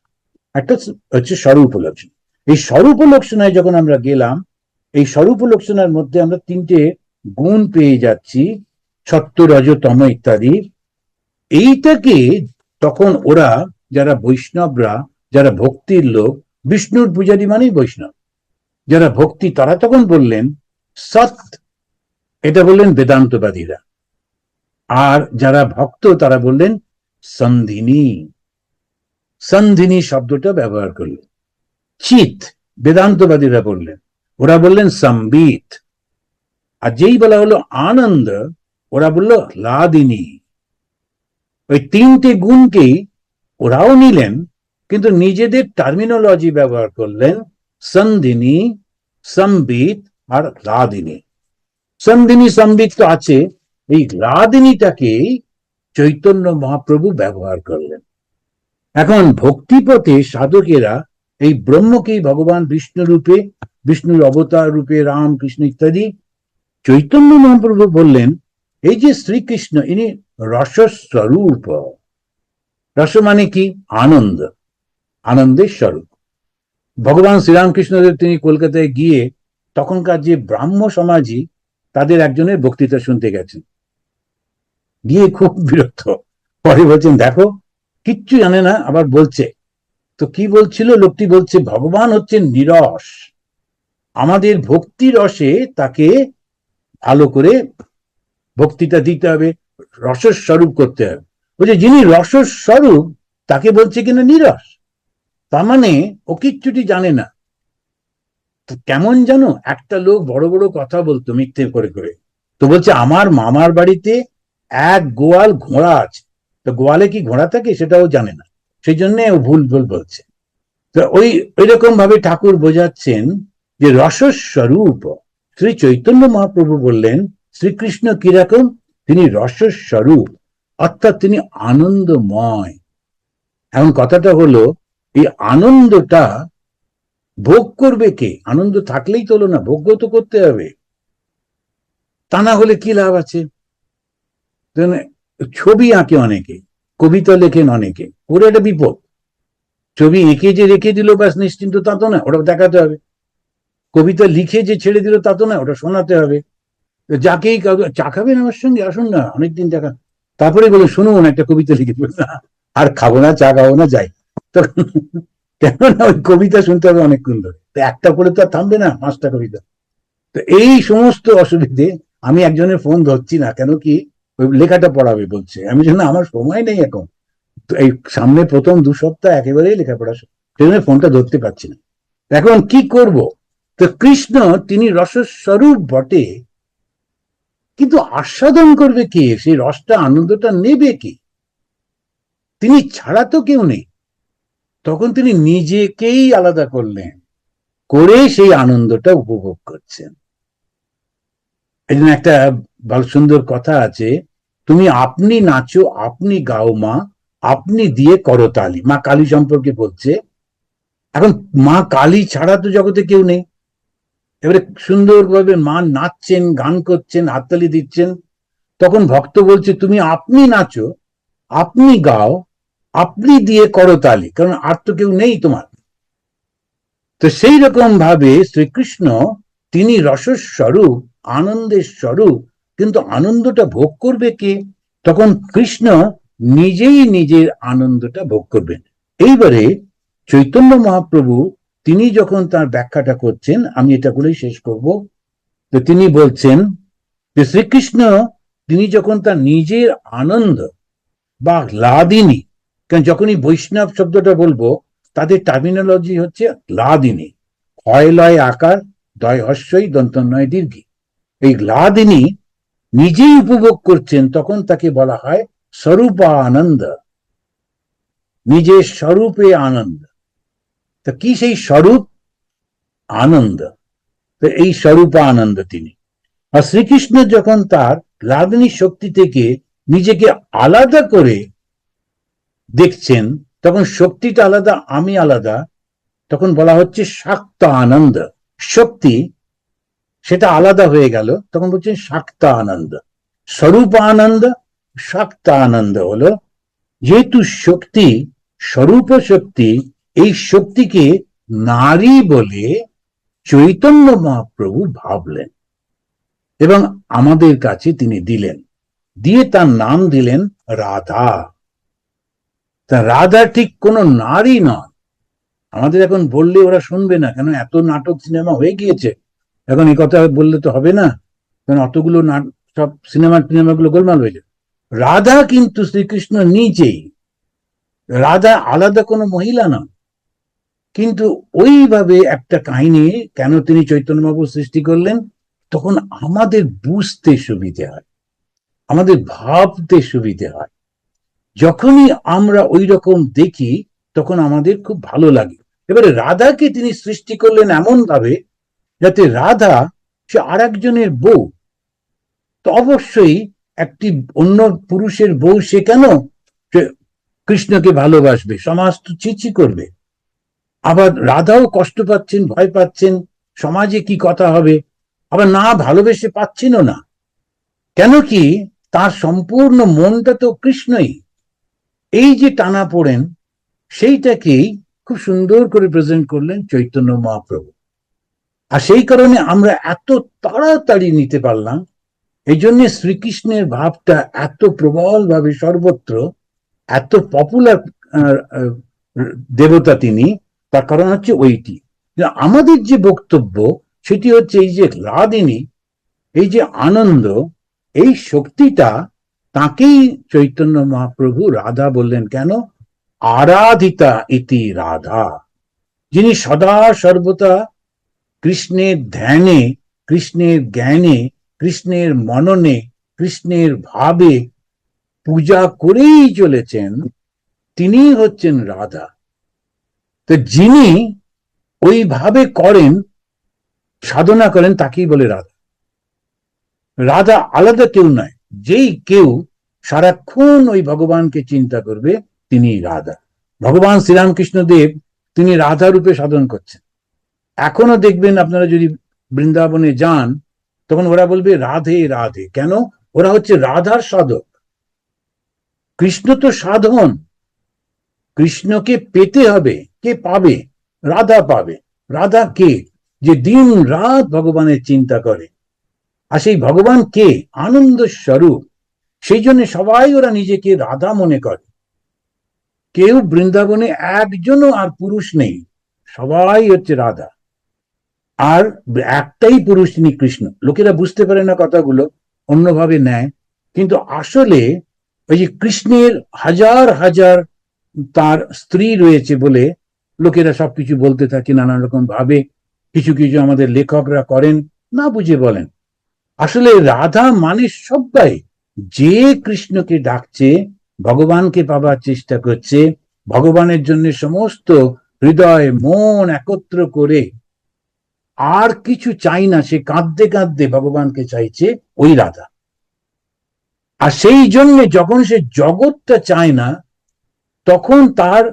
একটা হচ্ছে স্বরূপ লক্ষণ। এই স্বরূপ লক্ষণায় যখন আমরা গেলাম, এই স্বরূপ লক্ষণার মধ্যে আমরা তিনটে গুণ পেয়ে যাচ্ছি, সত্য রজ তম ইত্যাদি। এইটাকে তখন ওরা, যারা বৈষ্ণবরা, যারা ভক্তির লোক, বিষ্ণুর পূজারী মানেই বৈষ্ণব, যারা ভক্তি, তারা তখন বললেন সৎ, এটা বললেন বেদান্তবাদীরা। আর যারা ভক্ত তারা বললেন সন্ধিনী, সন্ধিনী শব্দটা ব্যবহার করলেন। চিত বেদান্তবাদীরা বললেন, ওরা বললেন সম্বিত। আর যেই বলা হলো আনন্দ, ওরা বলল লাদিনী। ওই তিনটে গুণকেই ওরাও নিলেন, কিন্তু নিজেদের টার্মিনোলজি ব্যবহার করলেন, সন্ধিনী, সম্বিত আর লাদিনী। সন্ধিনী সম্বিত তো আছে, এই লাদিনীটাকেই চৈতন্য মহাপ্রভু ব্যবহার করলেন। এখন ভক্তিপথে সাধকেরা এই ব্রহ্মকেই ভগবান বিষ্ণু রূপে, বিষ্ণুর অবতার রূপে, রাম কৃষ্ণ ইত্যাদি। চৈতন্য মহাপ্রভু বললেন এই যে শ্রীকৃষ্ণ, ইনি রসস্বরূপ। রস মানে কি? আনন্দ, আনন্দের স্বরূপ। ভগবান শ্রীরামকৃষ্ণদেব তিনি কলকাতায় গিয়ে তখনকার যে ব্রাহ্ম সমাজী, তাদের একজনের বক্তৃতা শুনতে গেছেন, গিয়ে খুব বিরক্ত। পরে বলছেন দেখো কিচ্ছু জানে না, আবার বলছে। তো কি বলছিল লোকটি? বলছে ভগবান হচ্ছেন নিরস, আমাদের ভক্তি রসে তাকে ভালো করে ভক্তিটা দিতে হবে, রসস্বরূপ করতে হবে। বলছে যিনি রসস্বরূপ তাকে বলছে কিনা নিরস, তার মানে ও কিচ্ছুটি জানে না। কেমন জানো, একটা লোক বড় বড় কথা বলতো মিথ্যে করে করে। তো বলছে আমার মামার বাড়িতে এক গোয়াল ঘোড়া আছে, তো গোয়ালে কি ঘোড়া থাকে সেটাও জানে না, সেই জন্য ও ভুল ভুল বলছে। তো ওই রকম ভাবে ঠাকুর বোঝাচ্ছেন যে রসস্বরূপ। শ্রী চৈতন্য মহাপ্রভু বললেন শ্রীকৃষ্ণ কিরকম? তিনি রসস্বরূপ, অর্থাৎ তিনি আনন্দময়। এখন কথাটা হলো এই আনন্দটা ভোগ করবে কে? আনন্দ থাকলেই তো হলো না, ভোগ্য তো করতে হবে। তা না হলে কি লাভ আছে? ছবি আঁকে অনেকে, কবিতা লেখেন অনেকে, ওর একটা বিপদ। ছবি এঁকে যে রেখে দিল ব্যাস নিশ্চিন্ত, তা তো না, ওটা দেখাতে হবে। কবিতা লিখে যে ছেড়ে দিল তা তো না, ওটা শোনাতে হবে। যাকেই চা খাবেন আমার সঙ্গে, আসুন না, অনেকদিন দেখা। তারপরে বলে শুনুন একটা কবিতা লিখে না, আর খাবো না, চা খাবো না, যাই। তখন কেননা ওই কবিতা শুনতে হবে অনেকক্ষণ ধরে, তো একটা করে তো আর থামবে না, 5টা কবিতা। তো এই সমস্ত অসুবিধে, আমি একজনের ফোন ধরছি না, কেন কি ওই লেখাটা পড়াবে বলছে, আমি জানি আমার সময় নেই এখন। তো এই সামনে প্রথম 2 সপ্তাহ একেবারেই লেখাপড়া, সেই জন্য ফোনটা ধরতে পারছি না। এখন কি করব? তো কৃষ্ণ তিনি রসস্বরূপ বটে, কিন্তু আস্বাদন করবে কে? সেই রসটা, আনন্দটা নেবে কে? তিনি ছাড়া তো কেউ নেই। তখন তিনি নিজেকেই আলাদা করলেন, করে সেই আনন্দটা উপভোগ করছেন। এই জন্য একটা ভালো সুন্দর কথা আছে, তুমি আপনি নাচো, আপনি গাও মা, আপনি দিয়ে করতালি। মা কালী সম্পর্কে বলছে। এখন মা কালী ছাড়া তো জগতে কেউ নেই। এবারে সুন্দরভাবে মা নাচছেন, গান করছেন, হাততালি দিচ্ছেন। তখন ভক্ত বলছে তুমি আপনি নাচো, আপনি গাও, আপনি দিয়ে করতালি, কারণ আর তো কেউ নেই তোমার। তো সেই রকম ভাবে শ্রীকৃষ্ণ তিনি রসস্বরূপ, আনন্দের স্বরূপ, কিন্তু আনন্দটা ভোগ করবে কে? তখন কৃষ্ণ নিজেই নিজের আনন্দটা ভোগ করবেন। এইবারে চৈতন্য মহাপ্রভু তিনি যখন তার ব্যাখ্যাটা করছেন, আমি এটা বলেই শেষ করব। তো তিনি বলছেন যে শ্রীকৃষ্ণ তিনি যখন তার নিজের আনন্দ বা লাদিনী, কারণ যখনই বৈষ্ণব শব্দটা বলবো তাদের টার্মিনোলজি হচ্ছে লাদিনী, হয় লয় আকার, দয় হস্যই দন্তন্বয় দীর্ঘী। এই লাদিনী নিজেই উপভোগ করছেন, তখন তাকে বলা হয় স্বরূপা আনন্দ, নিজের স্বরূপে আনন্দ। তা কি সেই স্বরূপ? আনন্দ। তো এই স্বরূপা আনন্দ তিনি। আর শ্রীকৃষ্ণ যখন তার লাদিনী শক্তি থেকে নিজেকে আলাদা করে দেখছেন, তখন শক্তিটা আলাদা, আমি আলাদা, তখন বলা হচ্ছে শাক্তা আনন্দ। শক্তি সেটা আলাদা হয়ে গেল, তখন বলছেন শাক্তা আনন্দ। স্বরূপ আনন্দ, শাক্তা আনন্দ হলো, যেহেতু শক্তি স্বরূপ শক্তি, এই শক্তিকে নারী বলে চৈতন্য মহাপ্রভু ভাবলেন এবং আমাদের কাছে তিনি দিলেন, দিয়ে তার নাম দিলেন রাধা। তা রাধা ঠিক কোনো নারী নয়। আমাদের এখন বললে ওরা শুনবে না, কেন এত নাটক সিনেমা হয়ে গিয়েছে, এখন এই কথা বললে তো হবে না, কারণ অতগুলো সব সিনেমাগুলো গোলমাল হয়ে যায়। রাধা কিন্তু শ্রীকৃষ্ণ নিজেই, রাধা আলাদা কোনো মহিলা নয়। কিন্তু ওইভাবে একটা কাহিনী কেন তিনি চৈতন্য মহাপ্রভু সৃষ্টি করলেন, তখন আমাদের বুঝতে সুবিধে হয়, আমাদের ভাবতে সুবিধে হয়। যখনই আমরা ওই রকম দেখি তখন আমাদের খুব ভালো লাগে। এবারে রাধাকে তিনি সৃষ্টি করলেন এমন ভাবে যাতে রাধা সে আর একজনের বউ। তো অবশ্যই একটি অন্য পুরুষের বউ সে কেন কৃষ্ণকে ভালোবাসবে? সমাজ তো চিচি করবে। আবার রাধাও কষ্ট পাচ্ছেন, ভয় পাচ্ছেন, সমাজে কি কথা হবে, আবার না ভালোবেসে পাচ্ছেনও না। কেন কি তার সম্পূর্ণ মনটা তো কৃষ্ণই। এই যে টানা পড়েন, সেইটাকেই খুব সুন্দর করে প্রেজেন্ট করলেন চৈতন্য মহাপ্রভু। আর সেই কারণে আমরা এত তাড়াতাড়ি নিতে পারলাম। এই জন্য শ্রীকৃষ্ণের ভাবটা এত প্রবল ভাবে সর্বত্র, এত পপুলার দেবতা তিনি। তার কারণ হচ্ছে ওইটি। আমাদের যে বক্তব্য সেটি হচ্ছে এই যে লাদিনী, এই যে আনন্দ, এই শক্তিটা, তাকেই চৈতন্য মহাপ্রভু রাধা বললেন। কেন? আরাধিতা ইতি রাধা, যিনি সদা সর্বদা কৃষ্ণের ধ্যানে, কৃষ্ণের জ্ঞানে, কৃষ্ণের মননে, কৃষ্ণের ভাবে পূজা করেই চলেছেন, তিনি হচ্ছেন রাধা। তো যিনি ওইভাবে করেন, সাধনা করেন, তাকেই বলে রাধা। রাধা আলাদা কেউ নয়, যেই কেউ সারাক্ষণ ওই ভগবানকে চিন্তা করবে তিনি রাধা। ভগবান শ্রীরামকৃষ্ণ দেব তিনি রাধা রূপে সাধন করছেন। এখনো দেখবেন আপনারা যদি বৃন্দাবনে যান, তখন ওরা বলবে রাধে রাধে। কেন? ওরা হচ্ছে রাধার সাধক। কৃষ্ণ তো সাধন, কৃষ্ণকে পেতে হবে। কে পাবে? রাধা পাবে। রাধা কে? যে দিন রাত ভগবানের চিন্তা করে। আর সেই ভগবান কে? আনন্দ স্বরূপ। সেই জন্য সবাই ওরা নিজেকে রাধা মনে করে। কেউ বৃন্দাবনে একজনও আর পুরুষ নেই, সবাই হচ্ছে রাধা। আর একটাই পুরুষ, তিনি কৃষ্ণ। লোকেরা বুঝতে পারে না কথাগুলো, অন্যভাবে নেয়। কিন্তু আসলে ওই যে কৃষ্ণের হাজার হাজার তার স্ত্রী রয়েছে বলে লোকেরা সবকিছু বলতে থাকে নানা রকম ভাবে। কিছু কিছু আমাদের লেখকরা করেন না বুঝে বলেন। আসলে রাধা মানে সবাই যে কৃষ্ণকে ডাকছে, ভগবানকে পাবার চেষ্টা করছে, ভগবানের জন্য সমস্ত হৃদয় মন একত্র করে আর কিছু চাই না, সে কাঁদতে কাঁদতে ভগবানকে চাইছে, ওই রাধা। আর সেই জন্য যখন সে জগৎটা চায় না, তখন তার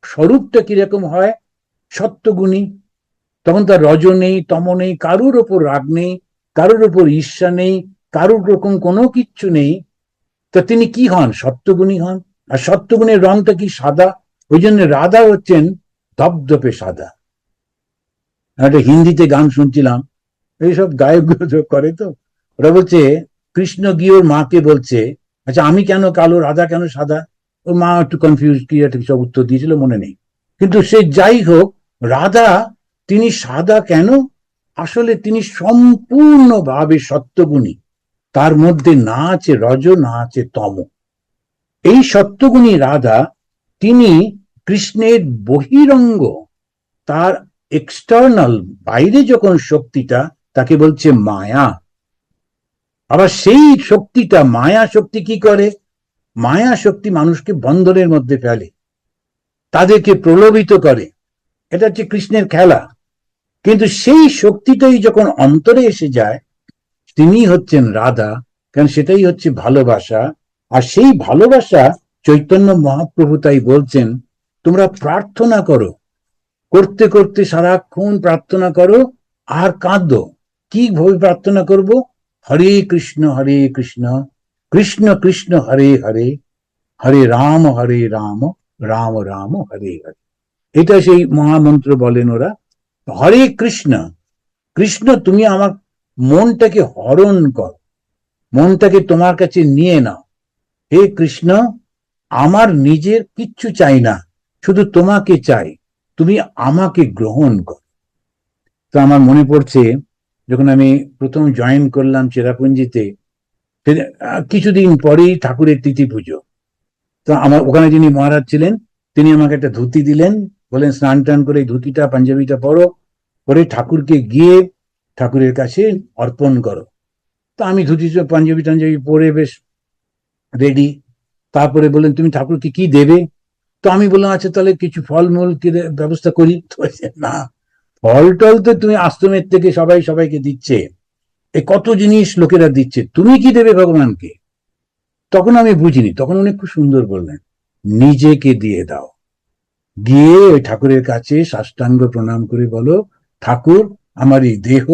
স্বরূপটা কিরকম হয়? সত্যগুণী। তখন তার রজ নেই, তম নেই, কারুর ওপর রাগ নেই, কারুর ওপর ঈর্ষা নেই, কারুর রকম কোনো কিচ্ছু নেই। তা তিনি কি হন? সত্যগুণী হন। আর সত্যগুণের রংটা কি? সাদা। ওই জন্য রাধা হচ্ছেন ধপধপে সাদা। একটা হিন্দিতে গান শুনছিলাম, এইসব গায়কগুলো করে তো, ওরা বলছে কৃষ্ণ গিয়ে ওর মাকে বলছে, আচ্ছা আমি কেন কালো, রাধা কেন সাদা? ওর মা একটু কনফিউজ, কি একটা সব উত্তর দিয়েছিল মনে নেই। কিন্তু সে যাই হোক, রাধা তিনি সাদা কেন? আসলে তিনি সম্পূর্ণভাবে সত্যগুণী। তার মধ্যে না আছে রজ, না আছে তম। এই সত্যগুণী রাধা, তিনি কৃষ্ণের বহিরঙ্গ, তার এক্সটার্নাল বাইরে যখন শক্তিটা, তাকে বলছে মায়া। আবার সেই শক্তিটা, মায়া শক্তি কি করে? মায়া শক্তি মানুষকে বন্ধনের মধ্যে ফেলে, তাদেরকে প্রলোভিত করে। এটা হচ্ছে কৃষ্ণের খেলা। কিন্তু সেই শক্তিটাই যখন অন্তরে এসে যায়, তিনি হচ্ছেন রাধা। কারণ সেটাই হচ্ছে ভালোবাসা। আর সেই ভালোবাসা চৈতন্য মহাপ্রভু তাই বলছেন, তোমরা প্রার্থনা করো, করতে করতে সারাক্ষণ প্রার্থনা করো আর কাঁদো। কি ভাবে প্রার্থনা করব? হরে কৃষ্ণ কৃষ্ণ কৃষ্ণ হরে হরে, হরে রাম রাম রাম হরে হরে। এটা সেই মহামন্ত্র বলেন ওরা। হরে কৃষ্ণ, কৃষ্ণ তুমি আমার মনটাকে হরণ কর, মনটাকে তোমার কাছে নিয়ে নাও। হে কৃষ্ণ, আমার নিজের কিচ্ছু চাই না, শুধু তোমাকে চাই, তুমি আমাকে গ্রহণ কর। তো আমার মনে পড়ছে, যখন আমি প্রথম জয়েন করলাম চেরাপুঞ্জিতে, কিছুদিন পরেই ঠাকুরের তিথি পুজো। তো আমার ওখানে যিনি মহারাজ ছিলেন, তিনি আমাকে একটা ধুতি দিলেন, বলেন স্নান টান করে ধুতিটা পাঞ্জাবিটা পরো, পরে ঠাকুরকে গিয়ে ঠাকুরের কাছে অর্পণ করো। তো আমি ধুতি পাঞ্জাবি টাঞ্জাবি পরে বেশ রেডি। তারপরে বললেন তুমি ঠাকুরকে কি দেবে? তো আমি বললাম আচ্ছা তাহলে কিছু ফলমূল ব্যবস্থা করি। তো না, ফল টল তো তুমি আশ্রমের থেকে সবাই সবাইকে দিচ্ছে, এ কত জিনিস লোকেরা দিচ্ছে, তুমি কি দেবে ভগবানকে? তখন আমি বুঝিনি। তখন উনি খুব সুন্দর বললেন, নিজেকে দিয়ে দাও। গিয়ে ওই ঠাকুরের কাছে সাষ্টাঙ্গ প্রণাম করে বলো, ঠাকুর আমার এই দেহ,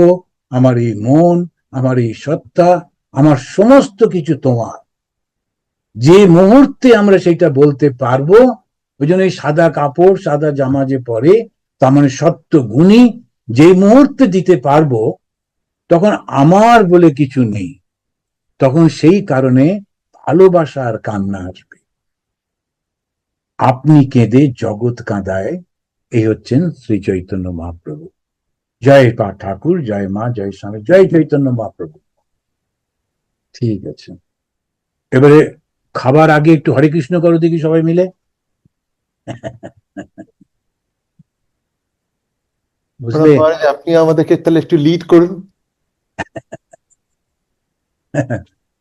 আমার এই মন, আমার এই সত্তা, আমার সমস্ত কিছু তোমার। যে মুহূর্তে আমরা সেটা বলতে পারবো, ওই জন্য এই সাদা কাপড় সাদা জামা যে পরে, তার মানে সত্য গুণী। যে মুহূর্তে দিতে পারবো, তখন আমার বলে কিছু নেই। তখন সেই কারণে ভালোবাসা আর কান্না আসবে। আপনি কেঁদে জগৎ কাঁদায়, এই হচ্ছেন শ্রী চৈতন্য মহাপ্রভু। জয় পা ঠাকুর, জয় মা, জয় স্বামী, জয় চৈতন্য মহাপ্রভু। ঠিক আছে, এবারে খাবার আগে একটু হরে কৃষ্ণ করো দেখি সবাই মিলে। বুঝলে?
মহারাজ আপনি আমাদেরকে তাহলে একটু লিড করুন।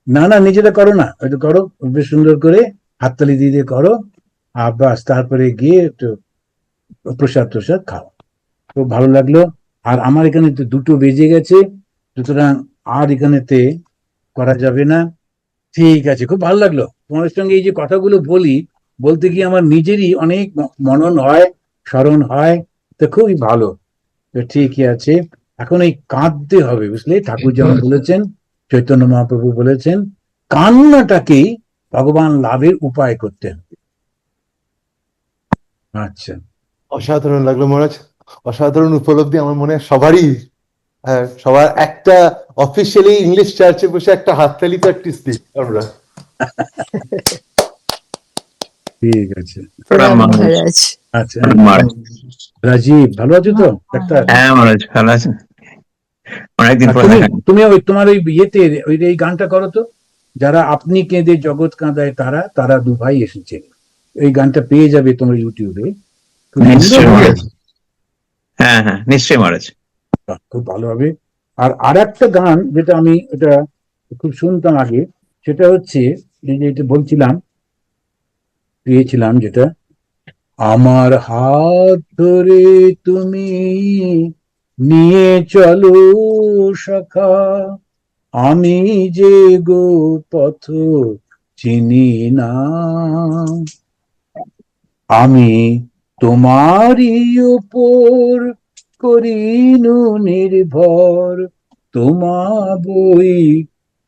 না না, নিজেরা করো না, ওইটা করো বেশ সুন্দর করে, হাততালি দিয়ে দিয়ে করো। আর বাস, তারপরে গিয়ে একটু প্রসাদ প্রসাদ খাও। খুব ভালো লাগলো। আর আমার এখানে তো 2টো বেজে গেছে, সুতরাং আর এখানেতে করা যাবে না। ঠিক আছে, খুব ভালো লাগলো তোমার সঙ্গে এই যে কথাগুলো বলি, বলতে গিয়ে আমার নিজেরই অনেক মনন হয়, স্মরণ হয়। তো খুবই ভালো। তো ঠিকই আছে। এখন এই কাঁদতে হবে, বুঝলে? ঠাকুর যেমন বলেছেন, চৈতন্য মহাপ্রভু বলেছেন, কান্নাটাকেই ভগবান লাভের উপায় করতে হবে। আচ্ছা,
অসাধারণ লাগলো মহারাজ, অসাধারণ উপলব্ধি। আমার মনে হয় সবারই, হ্যাঁ, সবার একটা অফিসিয়ালি ইংলিশ চার্চে বসে একটা হাততালি তো অ্যাটলিস্ট দিই আমরা।
ঠিক আছে।
প্রণাম
প্রণাম
মহারাজ।
মহারাজ।
আচ্ছা,
মহারাজ,
রাজীব ভালো আছো তো ডাক্তার?
হ্যাঁ মহারাজ ভালো আছেন? অনেকদিন
আর
পর
তুমি
দেখা।
তুমি ওই তোমার ওই ইয়েতে ওই এই গানটা করো তো, যারা আপনি কেঁদে জগৎ কাঁদায় তারা, তারা দু ভাই এসেছে। এই গানটা পেয়ে যাবে তোমার ইউটিউবে। খুব সুন্দর
নিশ্চয়ই
হবে।
মহারাজ, হ্যাঁ হ্যাঁ নিশ্চয়ই মহারাজ।
বাহ, খুব ভালো হবে। আর একটা গান যেটা আমি এটা খুব শুনতাম আগে, সেটা হচ্ছে এই যে এটা বলছিলাম, পেয়েছিলাম যেটা, আমার হাত ধরে তুমি নিয়ে চলো সখা, আমি যে গো পথ চিনি না, আমি তোমারই উপর করিনু নির্ভর, তোমা বই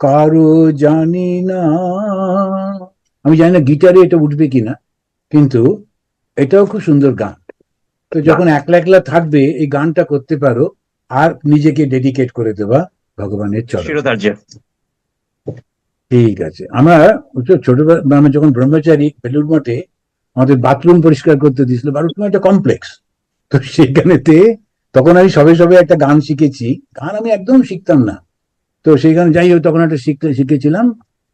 কারো জানি না। আমি জানি না গিটারে এটা উঠবে কিনা, কিন্তু এটাও খুব সুন্দর গান। তো যখন একলা একলা থাকবে এই গানটা করতে পারো, আর নিজেকে ডেডিকেট করে দেবা ভগবানের চরণে।
শিরোধার্য।
ঠিক আছে। আমরা ছোটবেলা আমরা যখন ব্রহ্মচারী বেলুর মঠে, আমাদের বাথরুম পরিষ্কার করতে দিয়েছিল। বাথরুম একটা কমপ্লেক্স, তো সেখানেতে তখন আমি সবে সবে একটা গান শিখেছি। গান আমি একদম শিখতাম না, তো সেইখানে যাই হোক তখন একটা শিখেছিলাম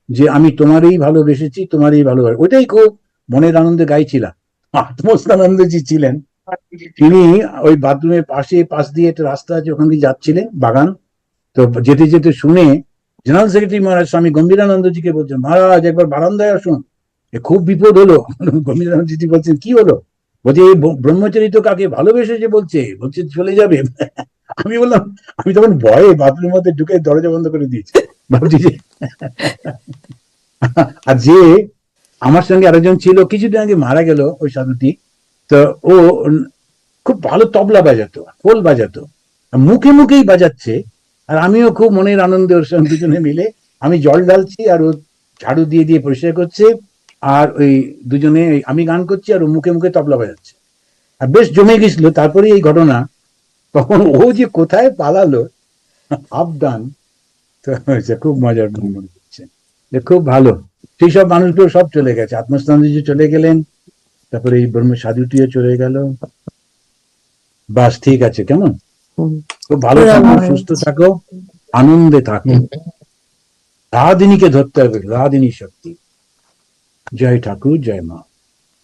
যে আমি তোমারই ভালোবেসেছি, তোমারই ভালোবাসি। ওইটাই খুব মনের আনন্দে গাইছিলাম। আত্মস্থানন্দজি ছিলেন, তিনি ওই বাথরুমের পাশ দিয়ে একটা রাস্তা আছে, ওখান দিয়ে যাচ্ছিলেন, বাগান। তো যেতে যেতে শুনে জেনারেল সেক্রেটারি মহারাজ স্বামী গম্ভীরানন্দজিকে বলছেন, মহারাজ একবার বারান্দায় আসুন, এ খুব বিপদ হলো। গম্ভীরানন্দজি বলছেন, কি হলো? বলছে এই ব্রহ্মচারী তো কাকে ভালোবেসেছে, বলছে বলছে চলে যাবে। আমি বললাম, আমি তখন ভয়ে বাথরুমের মধ্যে ঢুকে দরজা বন্ধ করে দিয়েছি, ভাবছি যে আর যে আমার সঙ্গে আরেকজন ছিল, কিছুদিন আগে মারা গেল ওই সাধুটি। তো ও খুব ভালো তবলা বাজাতো, খোল বাজাতো, মুখে মুখেই বাজাচ্ছে, আর আমিও খুব মনের আনন্দে ওর সঙ্গে দুজনে মিলে, আমি জল ঢালছি আর ও ঝাড়ু দিয়ে দিয়ে পরিষ্কার করছে, আর ওই দুজনে আমি গান করছি আর ও মুখে মুখে তবলা বাজাচ্ছে, আর বেশ জমে গেছিল। তারপরে এই ঘটনা, তখন ও যে কোথায় পালালো, সাবধান। তো খুব মজার মনে হচ্ছে, খুব ভালো। সেই সব মানুষগুলো সব চলে গেছে, আত্মস্থানজি চলে গেলেন, তারপরে এই ব্রহ্ম সাধুটিও চলে গেল। বাস, ঠিক আছে, কেমন? খুব ভালো থাকো, সুস্থ থাকো, আনন্দে থাকো। রাধিনীকে ধরতে হবে, রাধিনী শক্তি। জয় ঠাকুর, জয় মা।